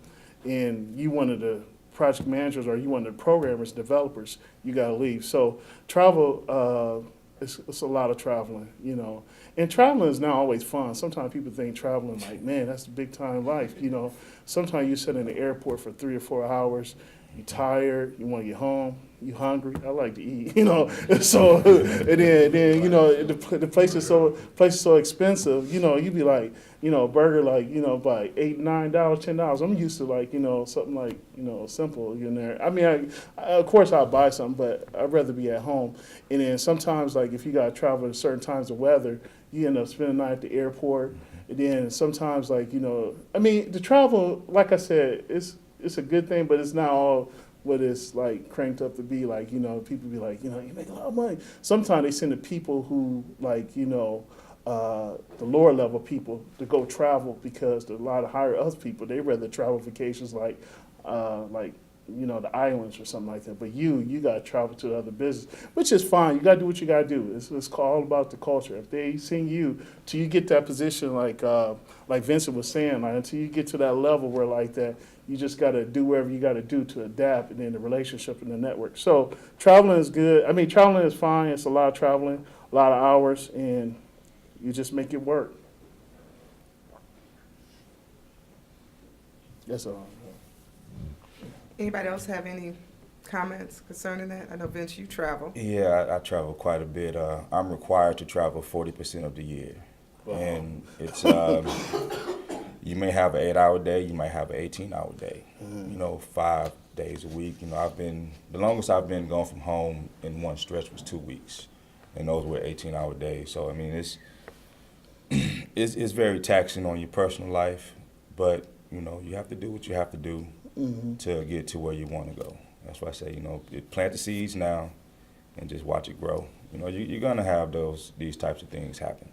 and you one of the project managers or you one of the programmers, developers, you got to leave. So travel. It's a lot of traveling, you know. And traveling is not always fun. Sometimes people think traveling like, man, that's a big time life, you know. Sometimes you sit in the airport for 3 or 4 hours, you're tired, you want to get home, you hungry. I like to eat, you know. So and then you know the place is so expensive, you know. You be like, you know, a burger like, you know, by $8, $9, $10. I'm used to like, you know, something like, you know, simple in there. I mean, of course I'll buy something, but I'd rather be at home. And then sometimes like if you got to travel at certain times of weather, you end up spending the night at the airport. And then sometimes like, you know, I mean the travel, like I said, it's a good thing, but it's not all what it's like cranked up to be. Like, you know, people be like, you know, you make a lot of money. Sometimes they send the people who like, you know, the lower level people to go travel because a lot of higher us people, they rather travel vacations like, you know, the islands or something like that. But you got to travel to other business, which is fine. You got to do what you got to do. It's all about the culture. If they send you till you get that position, like Vincent was saying, like until you get to that level where like that, you just got to do whatever you got to do to adapt, and then the relationship and the network. So traveling is good. I mean, traveling is fine. It's a lot of traveling, a lot of hours, and you just make it work. That's all. Anybody else have any comments concerning that? I know, Vince, you travel. Yeah, I travel quite a bit. I'm required to travel 40% of the year. Wow. And it's, You may have an 8-hour day, you might have an 18-hour day, 5 days a week. The longest I've been gone from home in one stretch was 2 weeks, and those were 18-hour days. So, it's very taxing on your personal life, but, you have to do what you have to do to get to where you want to go. That's why I say, plant the seeds now and just watch it grow. You're going to have these types of things happen.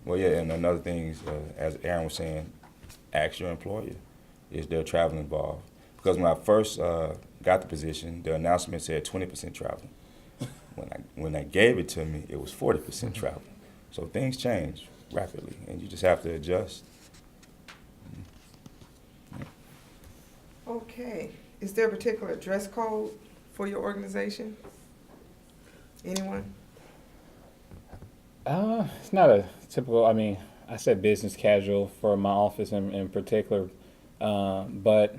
Well, yeah, and another thing is, as Aaron was saying, ask your employer, is there travel involved? Because when I first got the position, the announcement said 20% travel. When I gave it to me, it was 40% travel. So things change rapidly, and you just have to adjust. Okay. Is there a particular dress code for your organization? Anyone? It's not a typical, I said business casual for my office in particular, but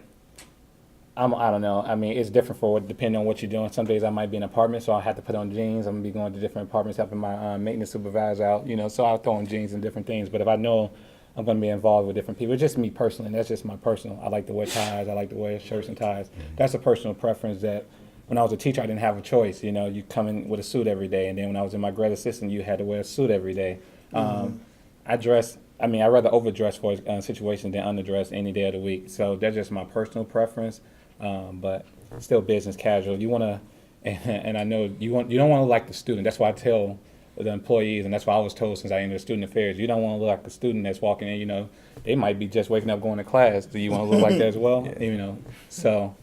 I don't know. It's different depending on what you're doing. Some days I might be in an apartment, so I have to put on jeans. I'm going to be going to different apartments, helping my maintenance supervisor out, so I'll throw on jeans and different things. But if I know I'm going to be involved with different people, it's just me personally. That's just my personal. I like to wear ties. I like to wear shirts and ties. That's a personal preference that when I was a teacher, I didn't have a choice. You come in with a suit every day. And then when I was in my grad assistant, you had to wear a suit every day. I'd rather overdress for a situation than underdress any day of the week. So that's just my personal preference. But still business casual. You want to, and I know you don't want to look like the student. That's why I tell the employees, and that's why I was told since I entered student affairs, you don't want to look like the student that's walking in. They might be just waking up going to class. Do you want to look like that as well? Yeah. So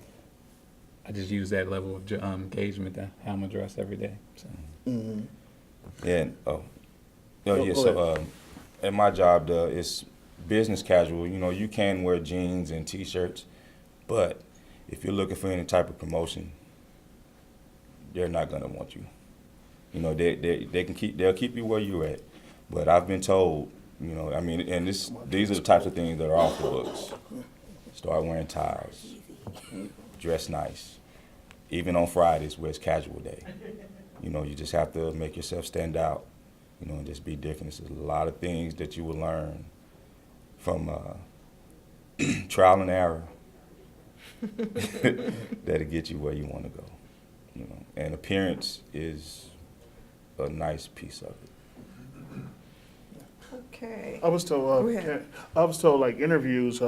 I just use that level of engagement to how I'm gonna dress every day. So. Yeah. So at my job, it's business casual. You can wear jeans and T-shirts, but if you're looking for any type of promotion, they're not gonna want you. They'll keep you where you're at. But I've been told, and these are the types of things that are off the books. Start wearing ties, dress nice, even on Fridays where it's casual day. You just have to make yourself stand out, and just be different. There's a lot of things that you will learn from trial and error that'll get you where you want to go. And appearance is a nice piece of it. Okay. I was told, Go ahead. like interviews,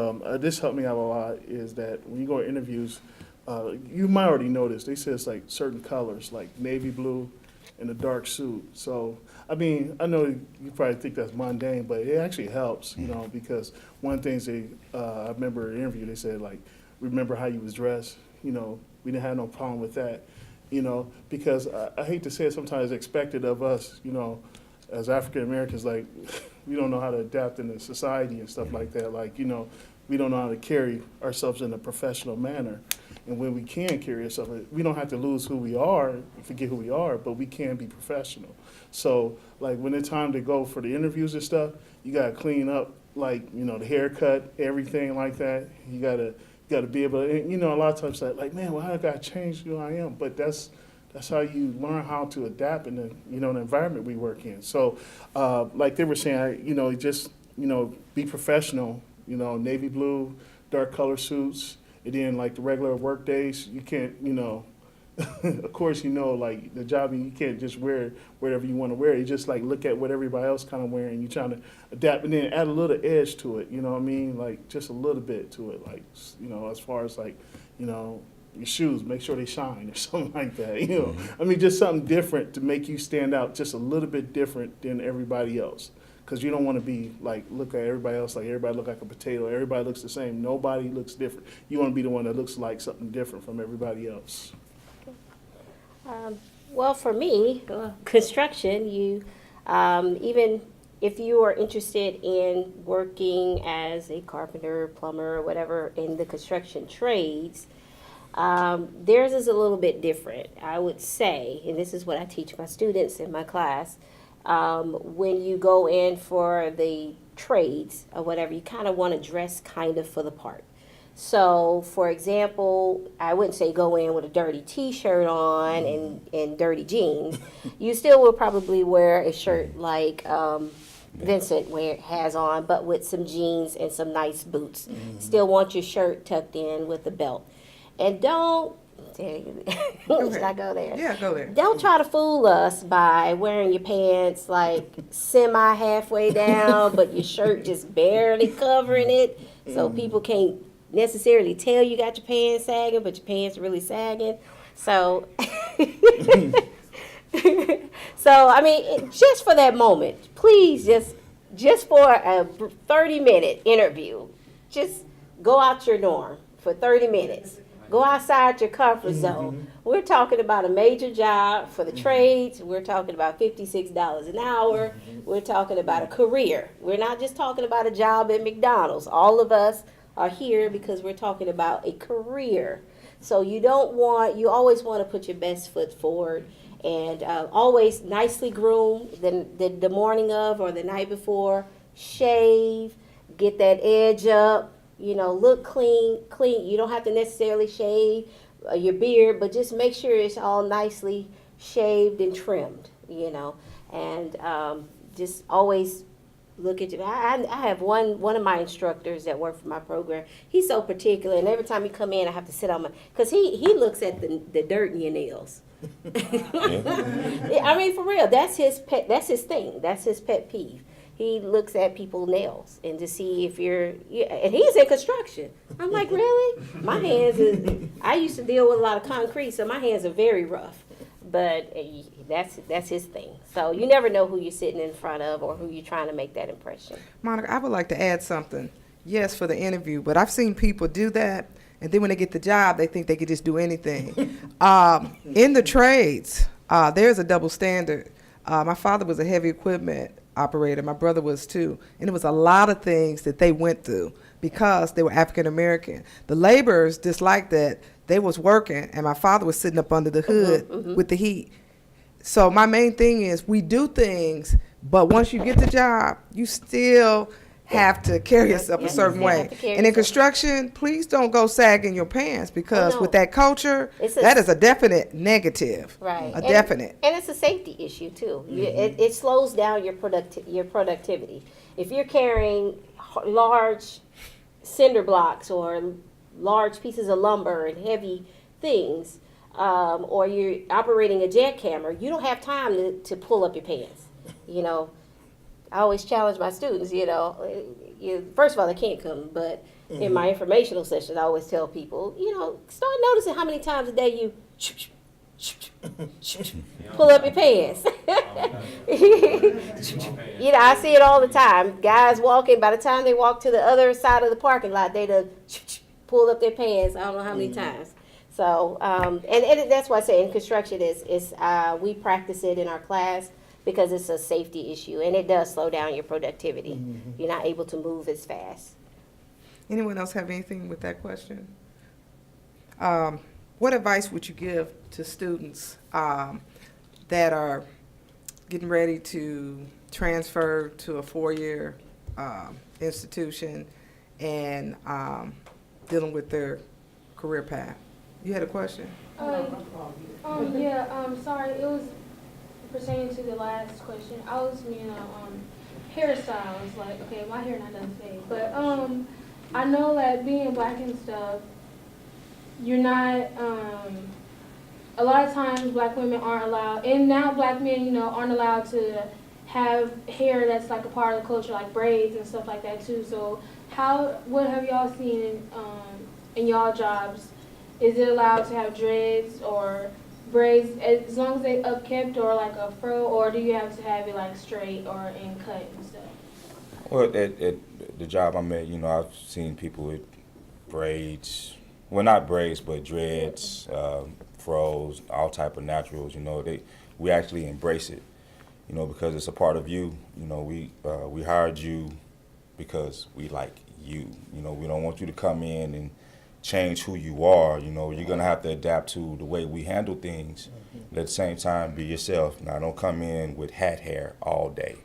this helped me out a lot, is that when you go to interviews, you might already know this, they say it's like certain colors, like navy blue and a dark suit. So, I know you probably think that's mundane, but it actually helps, because one of the things I remember in an interview, they said, like, remember how you was dressed, we didn't have no problem with that, because I hate to say it, sometimes it's expected of us, as African Americans, like, we don't know how to adapt in the society and stuff like that. Like, we don't know how to carry ourselves in a professional manner. And when we can carry ourselves, we don't have to lose who we are, forget who we are, but we can be professional. So, like, when it's time to go for the interviews and stuff, you got to clean up, like, the haircut, everything like that. You got to be able to, a lot of times, like, man, well, I got to change who I am. But that's how you learn how to adapt in the, the environment we work in. So, like they were saying, just, be professional, navy blue, dark color suits. And then, like, the regular work days, you can't, of course, like, the job, you can't just wear whatever you want to wear. You just, like, look at what everybody else kind of wearing. You're trying to adapt and then add a little edge to it, Like, just a little bit to it, like, as far as, like, your shoes, make sure they shine or something like that, just something different to make you stand out just a little bit different than everybody else. Because you don't want to be like, look at everybody else, like everybody look like a potato, everybody looks the same, nobody looks different. You want to be the one that looks like something different from everybody else. Well, for me, construction, even if you are interested in working as a carpenter, plumber, or whatever in the construction trades, theirs is a little bit different, I would say, and this is what I teach my students in my class. When you go in for the trades or whatever, you kind of want to dress kind of for the part. So, for example, I wouldn't say go in with a dirty T-shirt on and dirty jeans. You still will probably wear a shirt like Vincent has on, but with some jeans and some nice boots. Still want your shirt tucked in with a belt. And don't, should I go there? Yeah, go there. Don't try to fool us by wearing your pants like semi halfway down, but your shirt just barely covering it, so people can't necessarily tell you got your pants sagging, but your pants are really sagging. So, so I mean, just for that moment, please, just for a 30-minute interview, just go out your norm for 30 minutes. Go outside your comfort zone. We're talking about a major job for the trades. We're talking about $56 an hour. We're talking about a career. We're not just talking about a job at McDonald's. All of us are here because we're talking about a career. So you always want to put your best foot forward, and always nicely groomed the morning of or the night before. Shave, get that edge up. Look clean. You don't have to necessarily shave your beard, but just make sure it's all nicely shaved and trimmed, and just always look at you. I have one of my instructors that work for my program. He's so particular, and every time he come in, I have to sit on because he looks at the dirt in your nails. I mean, for real, that's his thing. That's his pet peeve. He looks at people's nails and to see if and he's in construction. I'm like, really? My hands I used to deal with a lot of concrete, so my hands are very rough. But that's his thing. So you never know who you're sitting in front of or who you're trying to make that impression. Monica, I would like to add something. Yes, for the interview, but I've seen people do that, and then when they get the job, they think they could just do anything. In the trades, there's a double standard. My father was a heavy equipment operator. My brother was too. And it was a lot of things that they went through because they were African American. The laborers disliked that they was working and my father was sitting up under the hood with the heat. So my main thing is we do things, but once you get the job, you still have to carry yourself a certain way. And in construction, please don't go sagging your pants because with that culture, that is a definite negative. Right. Definite. And it's a safety issue too. It slows down your productivity. If you're carrying large cinder blocks or large pieces of lumber and heavy things, or you're operating a jackhammer, you don't have time to pull up your pants. I always challenge my students, first of all, they can't come, but in my informational sessions, I always tell people, start noticing how many times a day you pull up your pants. I see it all the time. Guys walking, by the time they walk to the other side of the parking lot, they done pulled up their pants, I don't know how many times. So, and that's why I say in construction we practice it in our class, because it's a safety issue, and it does slow down your productivity. You're not able to move as fast. Anyone else have anything with that question? What advice would you give to students that are getting ready to transfer to a four-year institution and dealing with their career path? You had a question? Sorry, it was pertaining to the last question. I was hairstyles, like, okay, my hair not done today, but I know that being black and stuff, you're not, a lot of times black women aren't allowed, and now black men, aren't allowed to have hair that's like a part of the culture, like braids and stuff like that too. So what have y'all seen in y'all jobs? Is it allowed to have dreads or braids as long as they upkept, or like a fro, or do you have to have it like straight or in cut and stuff? Well, at the job I'm at, I've seen people with braids. Well, not braids, but dreads, fros, all type of naturals. We actually embrace it, because it's a part of you. We hired you because we like you. We don't want you to come in and change who you are. You're gonna have to adapt to the way we handle things, but at the same time be yourself. Now, don't come in with hat hair all day.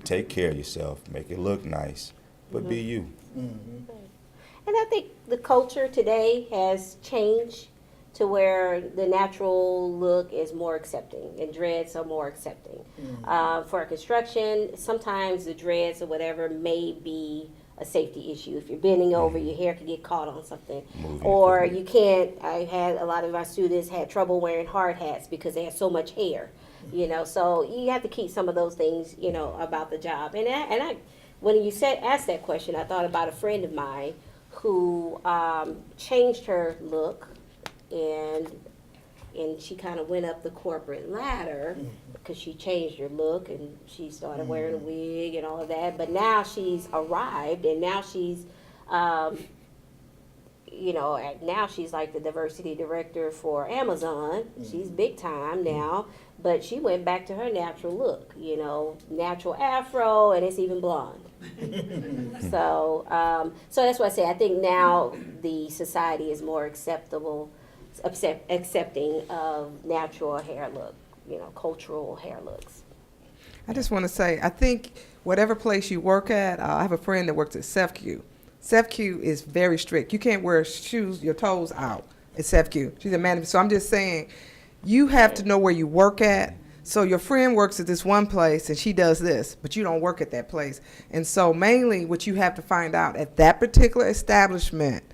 Take care of yourself, make it look nice, but be you. And I think the culture today has changed to where the natural look is more accepting and dreads are more accepting. For construction, sometimes the dreads or whatever may be a safety issue. If you're bending over, your hair could get caught on something. Moving Or equipment. you can't, I had a lot of my students had trouble wearing hard hats because they had so much hair. So you have to keep some of those things, about the job. And I when you asked that question, I thought about a friend of mine who changed her look, and she kind of went up the corporate ladder because she changed her look and she started wearing a wig and all of that. But now she's arrived, and now she's now she's like the diversity director for Amazon. She's big time now, but she went back to her natural look, natural afro, and it's even blonde. So that's why I say I think now the society is more accepting of natural hair look, cultural hair looks. I just want to say, I think whatever place you work at, I have a friend that works at CEFQ. CEFQ is very strict. You can't wear shoes, your toes out at CEFQ. She's a manager. So I'm just saying, you have to know where you work at. So your friend works at this one place and she does this, but you don't work at that place. And so mainly what you have to find out at that particular establishment,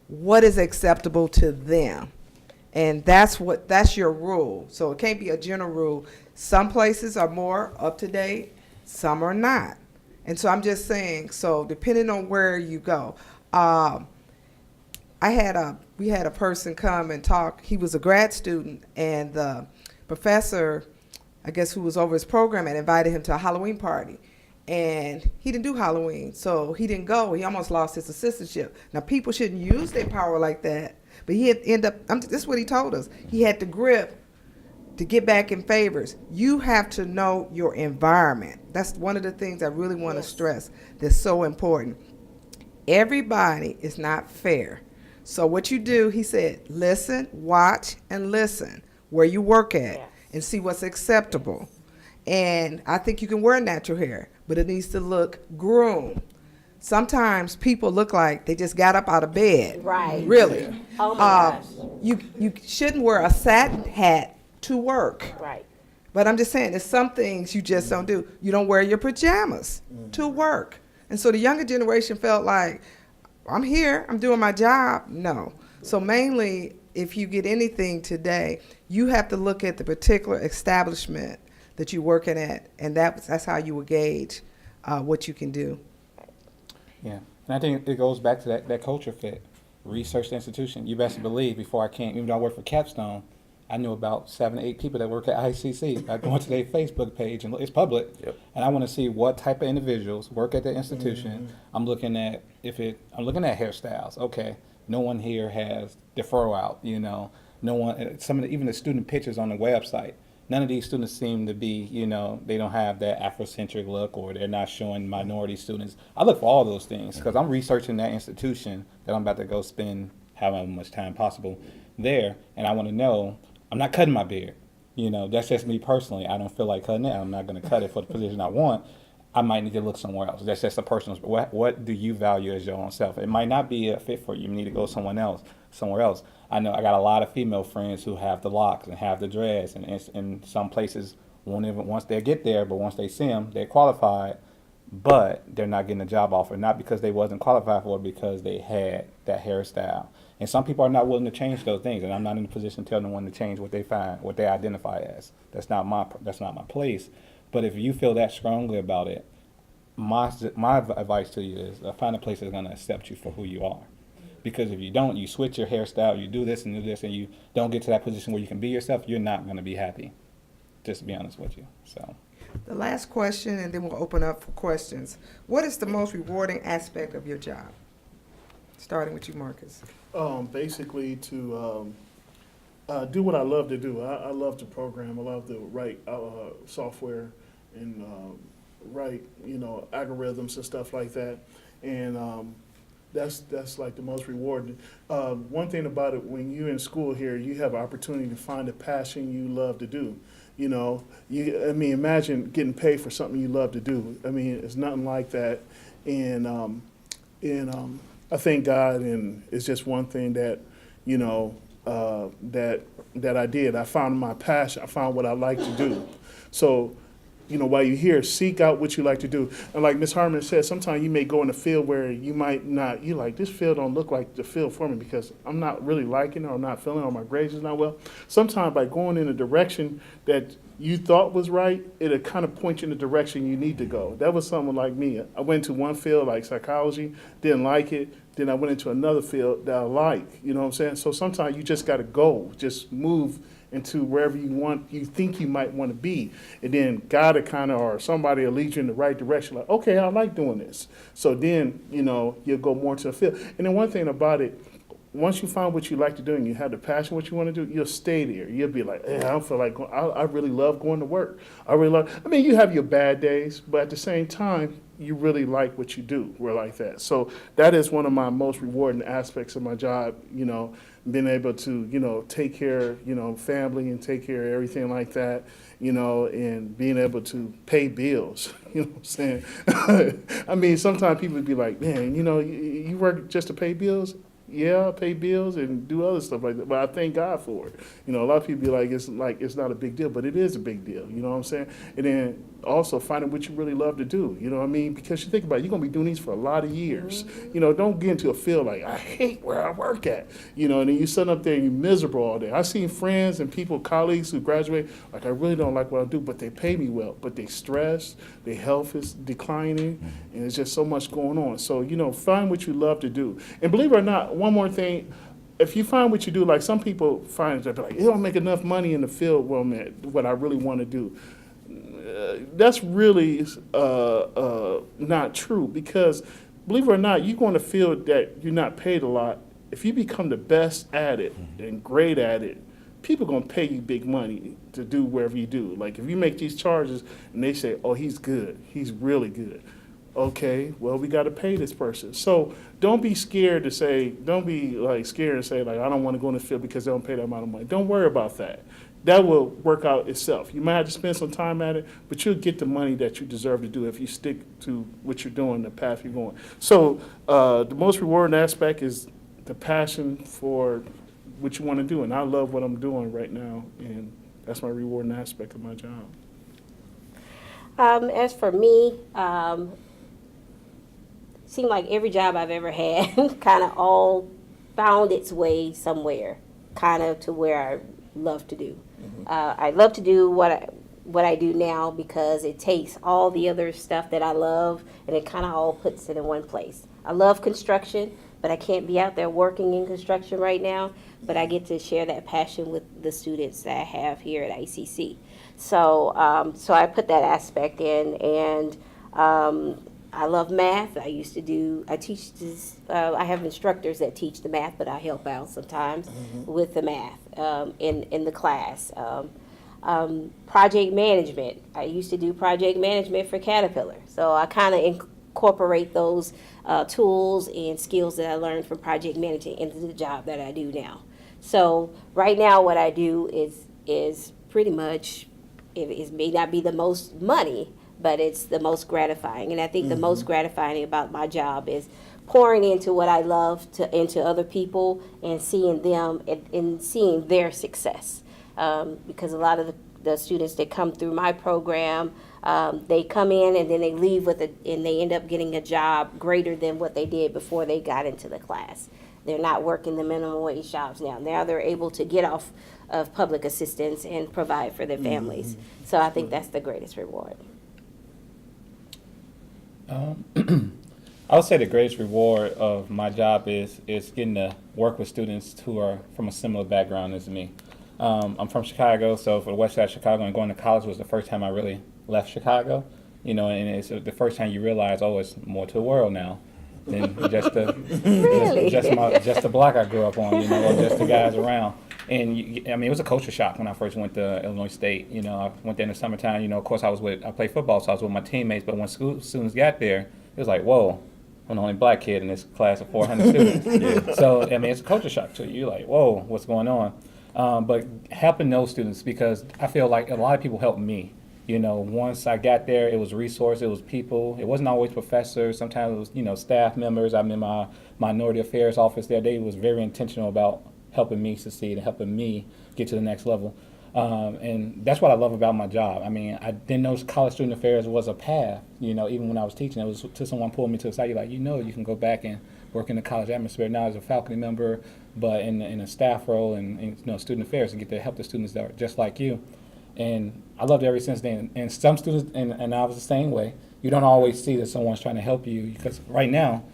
what is acceptable to them. And that's your rule. So it can't be a general rule. Some places are more up to date, some are not. And so I'm just saying, so depending on where you go, we had a person come and talk. He was a grad student, and the professor, I guess, who was over his program, had invited him to a Halloween party. And he didn't do Halloween, so he didn't go. He almost lost his assistantship. Now, people shouldn't use their power like that, but he had this is what he told us. He had the grip to get back in favors. You have to know your environment. That's one of the things I really want to stress that's so important. Everybody is not fair. So what you do, he said, listen, watch, and listen where you work at and see what's acceptable. And I think you can wear natural hair, but it needs to look groomed. Sometimes people look like they just got up out of bed. Right. Really. Oh my gosh. You shouldn't wear a satin hat to work. Right. But I'm just saying, there's some things you just don't do. You don't wear your pajamas to work. And so the younger generation felt like, I'm here, I'm doing my job. No. So mainly, if you get anything today, you have to look at the particular establishment that you're working at, and that's how you will gauge what you can do. Yeah, and I think it goes back to that culture fit. Research the institution. You best believe before I came, even though I work for Capstone, I knew about 7 to 8 people that work at ICC. I go into their Facebook page, and it's public, and I want to see what type of individuals work at the institution. I'm looking at hairstyles. Okay, no one here has the fro out. No one. Even the student pictures on the website. None of these students seem to be, they don't have that Afrocentric look, or they're not showing minority students. I look for all those things because I'm researching that institution that I'm about to go spend however much time possible there, and I want to know. I'm not cutting my beard. That's just me personally. I don't feel like cutting it. I'm not going to cut it for the position I want. I might need to look somewhere else. That's just a personal. What do you value as your own self? It might not be a fit for you. You need to go somewhere else. I know I got a lot of female friends who have the locks and have the dreads, and in some places won't even once they get there, but once they see them, they're qualified, but they're not getting a job offer, not because they wasn't qualified for it, because they had that hairstyle. And some people are not willing to change those things, and I'm not in a position to tell them when to change what they find, what they identify as. That's not my place. But if you feel that strongly about it, my advice to you is find a place that's going to accept you for who you are. Because if you don't, you switch your hairstyle, you do this, and you don't get to that position where you can be yourself, you're not going to be happy. Just to be honest with you. So. The last question, and then we'll open up for questions. What is the most rewarding aspect of your job? Starting with you, Marcus. Basically to do what I love to do. I love to program. I love to write software and write, algorithms and stuff like that. And that's like the most rewarding. One thing about it, when you're in school here, you have an opportunity to find a passion you love to do. Imagine getting paid for something you love to do. It's nothing like that. And I thank God, and it's just one thing that, that I did. I found my passion. I found what I like to do. So, while you're here, seek out what you like to do. And like Ms. Harmon said, sometimes you may go in a field where you might not, you like, this field don't look like the field for me because I'm not really liking it or I'm not feeling it or my grades is not well. Sometimes by going in a direction that you thought was right, it'll kind of point you in the direction you need to go. That was someone like me. I went to one field like psychology, didn't like it. Then I went into another field that I like, you know what I'm saying? So sometimes you just got to go, just move into wherever you think you might want to be. And then God will kind of, or somebody will lead you in the right direction, like, okay, I like doing this. So then, you'll go more into the field. And then one thing about it, once you find what you like to do and you have the passion what you want to do, you'll stay there. You'll be like, I don't feel like going. I really love going to work. You have your bad days, but at the same time, you really like what you do. We're like that. So that is one of my most rewarding aspects of my job, being able to, take care of, family and take care of everything like that, and being able to pay bills, you know what I'm saying? Sometimes people would be like, man, you work just to pay bills? Yeah, pay bills and do other stuff like that. But I thank God for it. A lot of people be like it's not a big deal, but it is a big deal. You know what I'm saying? And then also finding what you really love to do. You know what I mean? Because you think about it, you're gonna be doing these for a lot of years. Don't get into a field like I hate where I work at. And then you sit up there and you're miserable all day. I've seen friends and people, colleagues who graduate, like I really don't like what I do, but they pay me well. But they stressed, their health is declining, and there's just so much going on. So, find what you love to do. And believe it or not, one more thing, if you find what you do, like some people find that like, it don't make enough money in the field where I'm at, what I really want to do. That's really not true because, believe it or not, you go in a field that you're not paid a lot. If you become the best at it and great at it, people are going to pay you big money to do wherever you do. Like if you make these charges and they say, oh, he's good, he's really good. Okay, well, we got to pay this person. So don't be scared to say, scared to say, I don't want to go in the field because they don't pay that amount of money. Don't worry about that. That will work out itself. You might have to spend some time at it, but you'll get the money that you deserve to do if you stick to what you're doing, the path you're going. So the most rewarding aspect is the passion for what you want to do. And I love what I'm doing right now, and that's my rewarding aspect of my job. As for me, seemed like every job I've ever had kind of all found its way somewhere, kind of to where I love to do. I love to do what I do now because it takes all the other stuff that I love and it kind of all puts it in one place. I love construction, but I can't be out there working in construction right now, but I get to share that passion with the students that I have here at ICC. So I put that aspect in, and I love math. I teach this, I have instructors that teach the math, but I help out sometimes with the math in the class. Project management. I used to do project management for Caterpillar. So I kind of incorporate those tools and skills that I learned from project management into the job that I do now. So right now what I do is pretty much, it may not be the most money, but it's the most gratifying. And I think the most gratifying about my job is pouring into what I love into other people and seeing them and seeing their success. Because a lot of the students that come through my program, they come in and then they leave and they end up getting a job greater than what they did before they got into the class. They're not working the minimum wage jobs now. Now they're able to get off of public assistance and provide for their families. So I think that's the greatest reward. I would say the greatest reward of my job is getting to work with students who are from a similar background as me. I'm from Chicago, so for the west side of Chicago, and going to college was the first time I really left Chicago. And it's the first time you realize, oh, it's more to the world now than just the block I grew up on, or just the guys around. And it was a culture shock when I first went to Illinois State. I went there in the summertime. Of course, I played football, so I was with my teammates. But when students got there, it was like, whoa, I'm the only black kid in this class of 400 students. So it's a culture shock to you. You're like, whoa, what's going on? But helping those students, because I feel like a lot of people helped me. Once I got there, it was resource, it was people. It wasn't always professors. Sometimes it was, staff members. I'm in my minority affairs office there. They was very intentional about helping me succeed and helping me get to the next level. And that's what I love about my job. I mean, I didn't know college student affairs was a path. Even when I was teaching, it was till someone pulled me to the side. You're like, you can go back and work in the college atmosphere now as a faculty member, but in a staff role and student affairs, and get to help the students that are just like you. And I loved it ever since then. And some students, and I was the same way. You don't always see that someone's trying to help you, because right now,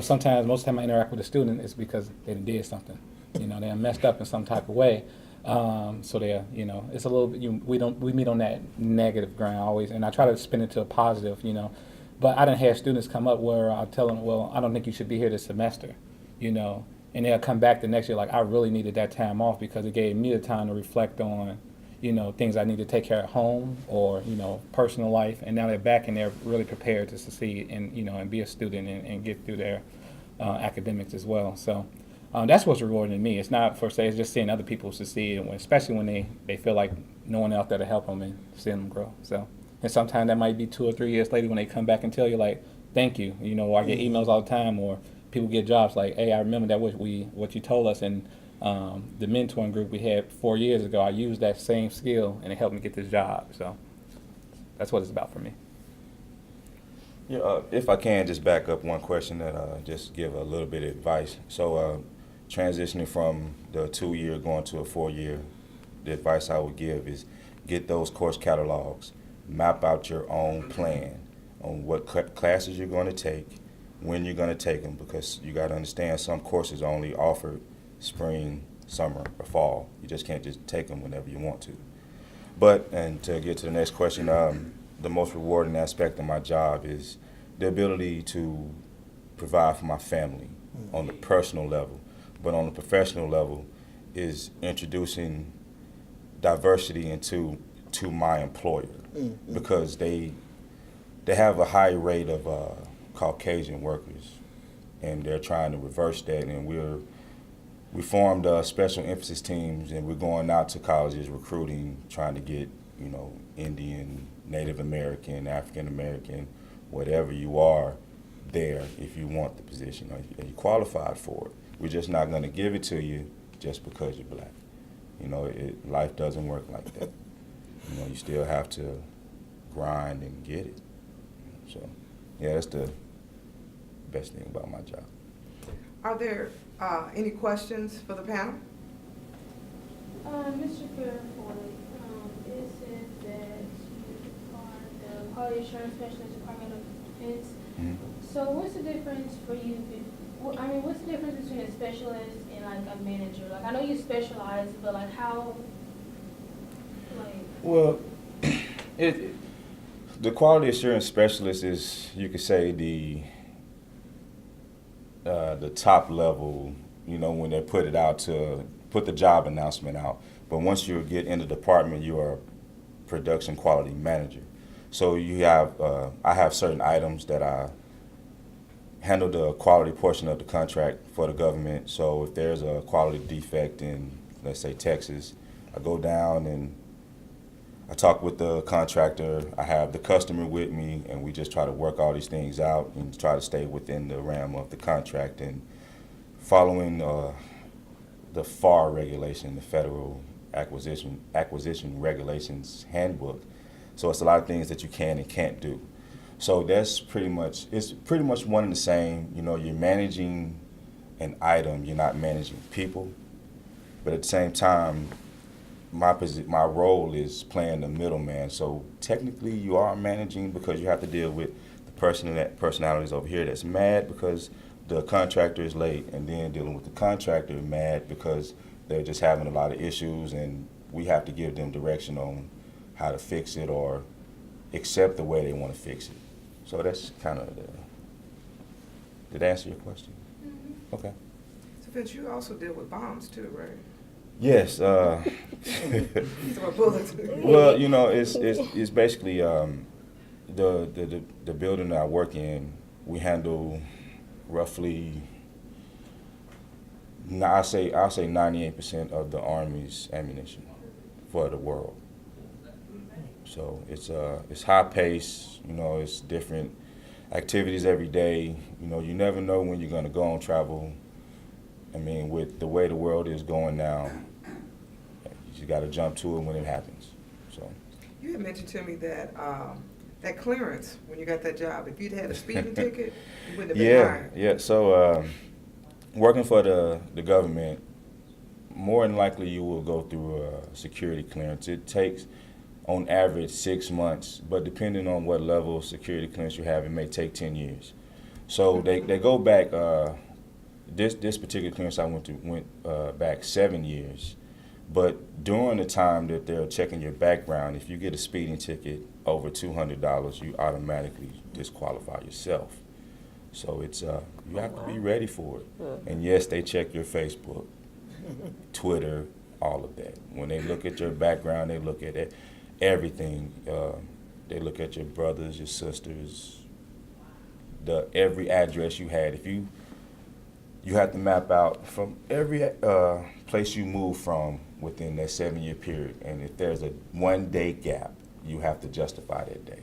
sometimes most of the time I interact with a student is because they did something. They're messed up in some type of way. So they're, it's a little bit, we meet on that negative ground always, and I try to spin it to a positive, But I done had students come up where I'll tell them, well, I don't think you should be here this semester, and they'll come back the next year like, I really needed that time off because it gave me the time to reflect on, things I need to take care of at home or, personal life, and now they're back and they're really prepared to succeed and, and be a student and get through their academics as well. So that's what's rewarding to me. It's not for say, it's just seeing other people succeed, and especially when they feel like no one else there to help them and seeing them grow. So, and sometimes that might be 2 or 3 years later when they come back and tell you like, thank you. I get emails all the time, or people get jobs like, hey, I remember that what you told us, and the mentoring group we had 4 years ago, I used that same skill and it helped me get this job. So that's what it's about for me. Yeah, if I can just back up one question that just give a little bit of advice. So transitioning from the 2-year going to a 4-year, the advice I would give is get those course catalogs, map out your own plan on what classes you're going to take, when you're going to take them, because you got to understand some courses only offered spring, summer, or fall. You just can't just take them whenever you want to. But, and to get to the next question, the most rewarding aspect of my job is the ability to provide for my family on the personal level. But on the professional level is introducing diversity into my employer, because they have a high rate of Caucasian workers, and they're trying to reverse that. And we formed special emphasis teams, and we're going out to colleges recruiting, trying to get Indian, Native American, African American, whatever you are there if you want the position or you qualified for it. We're just not going to give it to you just because you're black. Life doesn't work like that. You still have to grind and get it. So, yeah, that's the best thing about my job. Are there any questions for the panel? Mr. Purifoy, it says that you are the quality assurance specialist, Department of Defense. Mm-hmm. So what's the difference for you? What's the difference between a specialist and like a manager? Like, I know you specialize, but like how? Well, the quality assurance specialist is, you could say, the top level, when they put the job announcement out. But once you get in the department, you are a production quality manager. So you have, I have certain items that I handle the quality portion of the contract for the government. So if there's a quality defect in, let's say, Texas, I go down and I talk with the contractor, I have the customer with me, and we just try to work all these things out and try to stay within the realm of the contract and following the FAR regulation, the Federal Acquisition Regulations Handbook. So it's a lot of things that you can and can't do. So it's pretty much one and the same. You're managing an item, you're not managing people. But at the same time, my role is playing the middleman. So technically you are managing, because you have to deal with the personalities over here that's mad because the contractor is late, and then dealing with the contractor mad because they're just having a lot of issues, and we have to give them direction on how to fix it or accept the way they want to fix it. So that's kind of did I answer your question? Mm-hmm. Okay. So Vince, you also deal with bombs too, right? Yes. So bullets. Well, it's basically the building that I work in. We handle roughly, I'll say 98% of the Army's ammunition for the world. So it's high pace. It's different activities every day. You never know when you're going to go on travel I mean, with the way the world is going now, you got to jump to it when it happens. So. You had mentioned to me that that clearance when you got that job, if you'd had a speeding ticket, you wouldn't have been hired. Yeah. So working for the government, more than likely you will go through a security clearance. It takes, on average, 6 months, but depending on what level of security clearance you have, it may take 10 years. So they go back. This particular clearance I went back 7 years. But during the time that they're checking your background, if you get a speeding ticket over $200, you automatically disqualify yourself. So it's you have to be ready for it. And yes, they check your Facebook, Twitter, all of that. When they look at your background, they look at everything. They look at your brothers, your sisters, every address you had. If you have to map out from every place you move from within that 7-year period, and if there's a 1-day gap, you have to justify that day.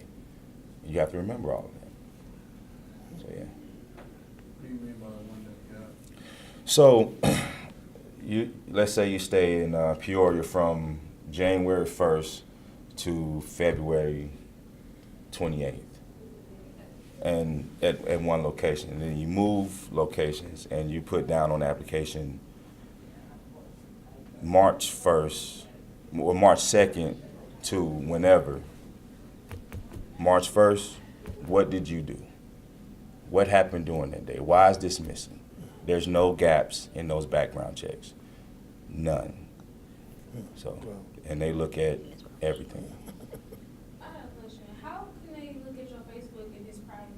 You have to remember all of that. So yeah. What do you mean by 1 day gap? So let's say you stay in Peoria from January 1st to February 28th. And at one location, and then you move locations, and you put down on the application March 1st or March 2nd to whenever. March 1st, what did you do? What happened during that day? Why is this missing? There's no gaps in those background checks. None. So, and they look at everything. I have a question. How can they look at your Facebook if it's private?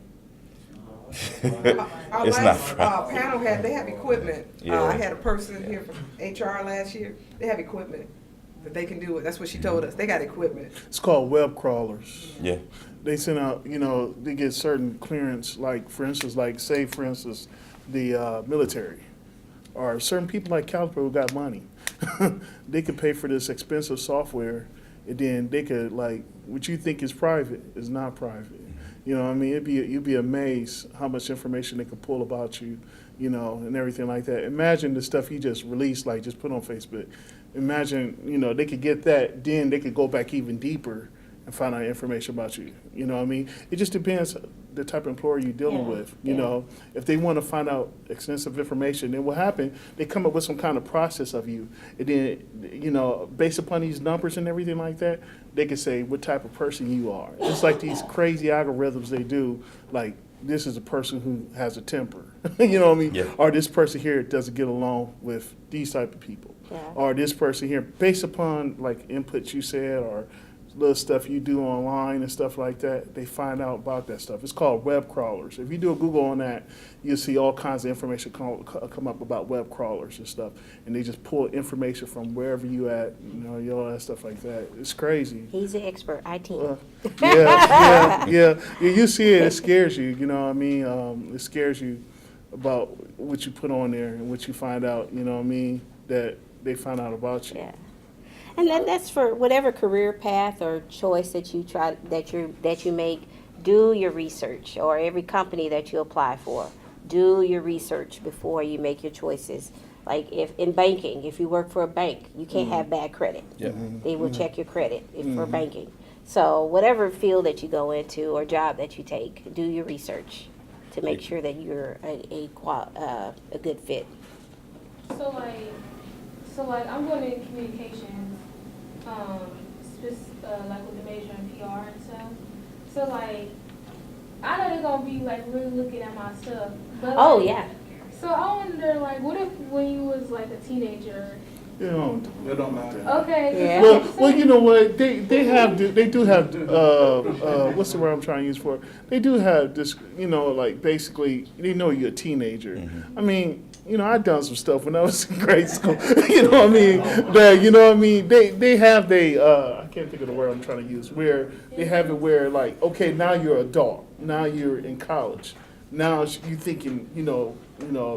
Our It's last, not private. panel they have equipment. Yeah. I had a person here from HR last year. They have equipment that they can do it. That's what she told us. They got equipment. It's called web crawlers. Yeah. They send out, they get certain clearance, like, for instance, the military, or certain people like Caliper who got money. They could pay for this expensive software, and then they could, like, what you think is private is not private. You know what I mean? You'd be amazed how much information they could pull about you, and everything like that. Imagine the stuff you just released, like just put on Facebook. Imagine, they could get that, then they could go back even deeper and find out information about you. You know what I mean? It just depends the type of employer you're dealing with. If they want to find out extensive information, then what happened? They come up with some kind of process of you, and then based upon these numbers and everything like that, they can say what type of person you are. It's like these crazy algorithms they do, like this is a person who has a temper. You know what I mean? Yeah. Or this person here doesn't get along with these type of people. Yeah. Or this person here, based upon like inputs you said or little stuff you do online and stuff like that, they find out about that stuff. It's called web crawlers. If you do a Google on that, you'll see all kinds of information come up about web crawlers and stuff. And they just pull information from wherever you at, all that stuff like that. It's crazy. He's an expert, IT. Yeah. You see it scares you, you know what I mean? It scares you about what you put on there and what you find out, you know what I mean, that they find out about you. Yeah. And that's for whatever career path or choice that you make. Do your research, or every company that you apply for, do your research before you make your choices. Like if in banking, if you work for a bank, you can't have bad credit. Yeah. They will check your credit for banking. So whatever field that you go into or job that you take, do your research to make sure that you're a good fit. So like I'm going into communications, like with the major in PR and stuff. So like, I know they're gonna be like really looking at my stuff. But Oh like, yeah. So I wonder, like, what if when you was like a teenager? It don't matter. Okay. Yeah. Well, you know what? They do have what's the word I'm trying to use for it? They do have this, like basically they know you're a teenager. Mm-hmm. I mean, I done some stuff when I was in grade school. You know what I mean? They have I can't think of the word I'm trying to use, where they have it where like, okay, now you're an adult. Now you're in college. Now you thinking,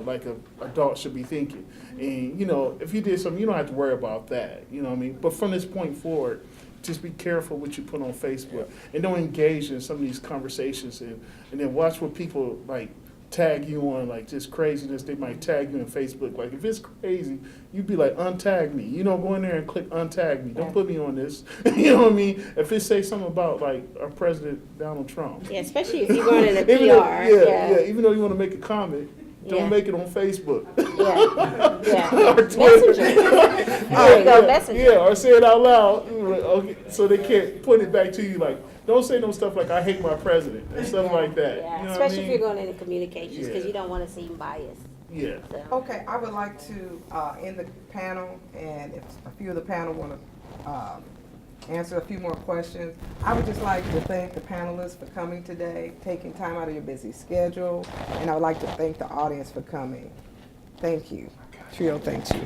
like an adult should be thinking. And, if you did something, you don't have to worry about that. You know what I mean? But from this point forward, just be careful what you put on Facebook. And don't engage in some of these conversations. And then watch what people, like, tag you on like just craziness. They might tag you on Facebook. Like if it's crazy, you'd be like, untag me. You know, go in there and click untag me. Don't put me on this. You know what I mean? If it say something about like our president Donald Trump. Yeah, especially if you're running a PR. Even though, yeah. Even though you want to make a comment, don't Yeah. make it on Facebook. Yeah. Or Twitter. Messenger. There you go, Messenger. Yeah, or say it out loud. Okay, so they can't put it back to you like, don't say no stuff like I hate my president and stuff like that. Yeah, You know especially what I mean? if you're going into communications because Yeah. you don't want to seem biased. Yeah. So. Okay, I would like to end the panel, and if a few of the panel want to answer a few more questions, I would just like to thank the panelists for coming today, taking time out of your busy schedule, and I would like to thank the audience for coming. Thank you. Trio thanks you.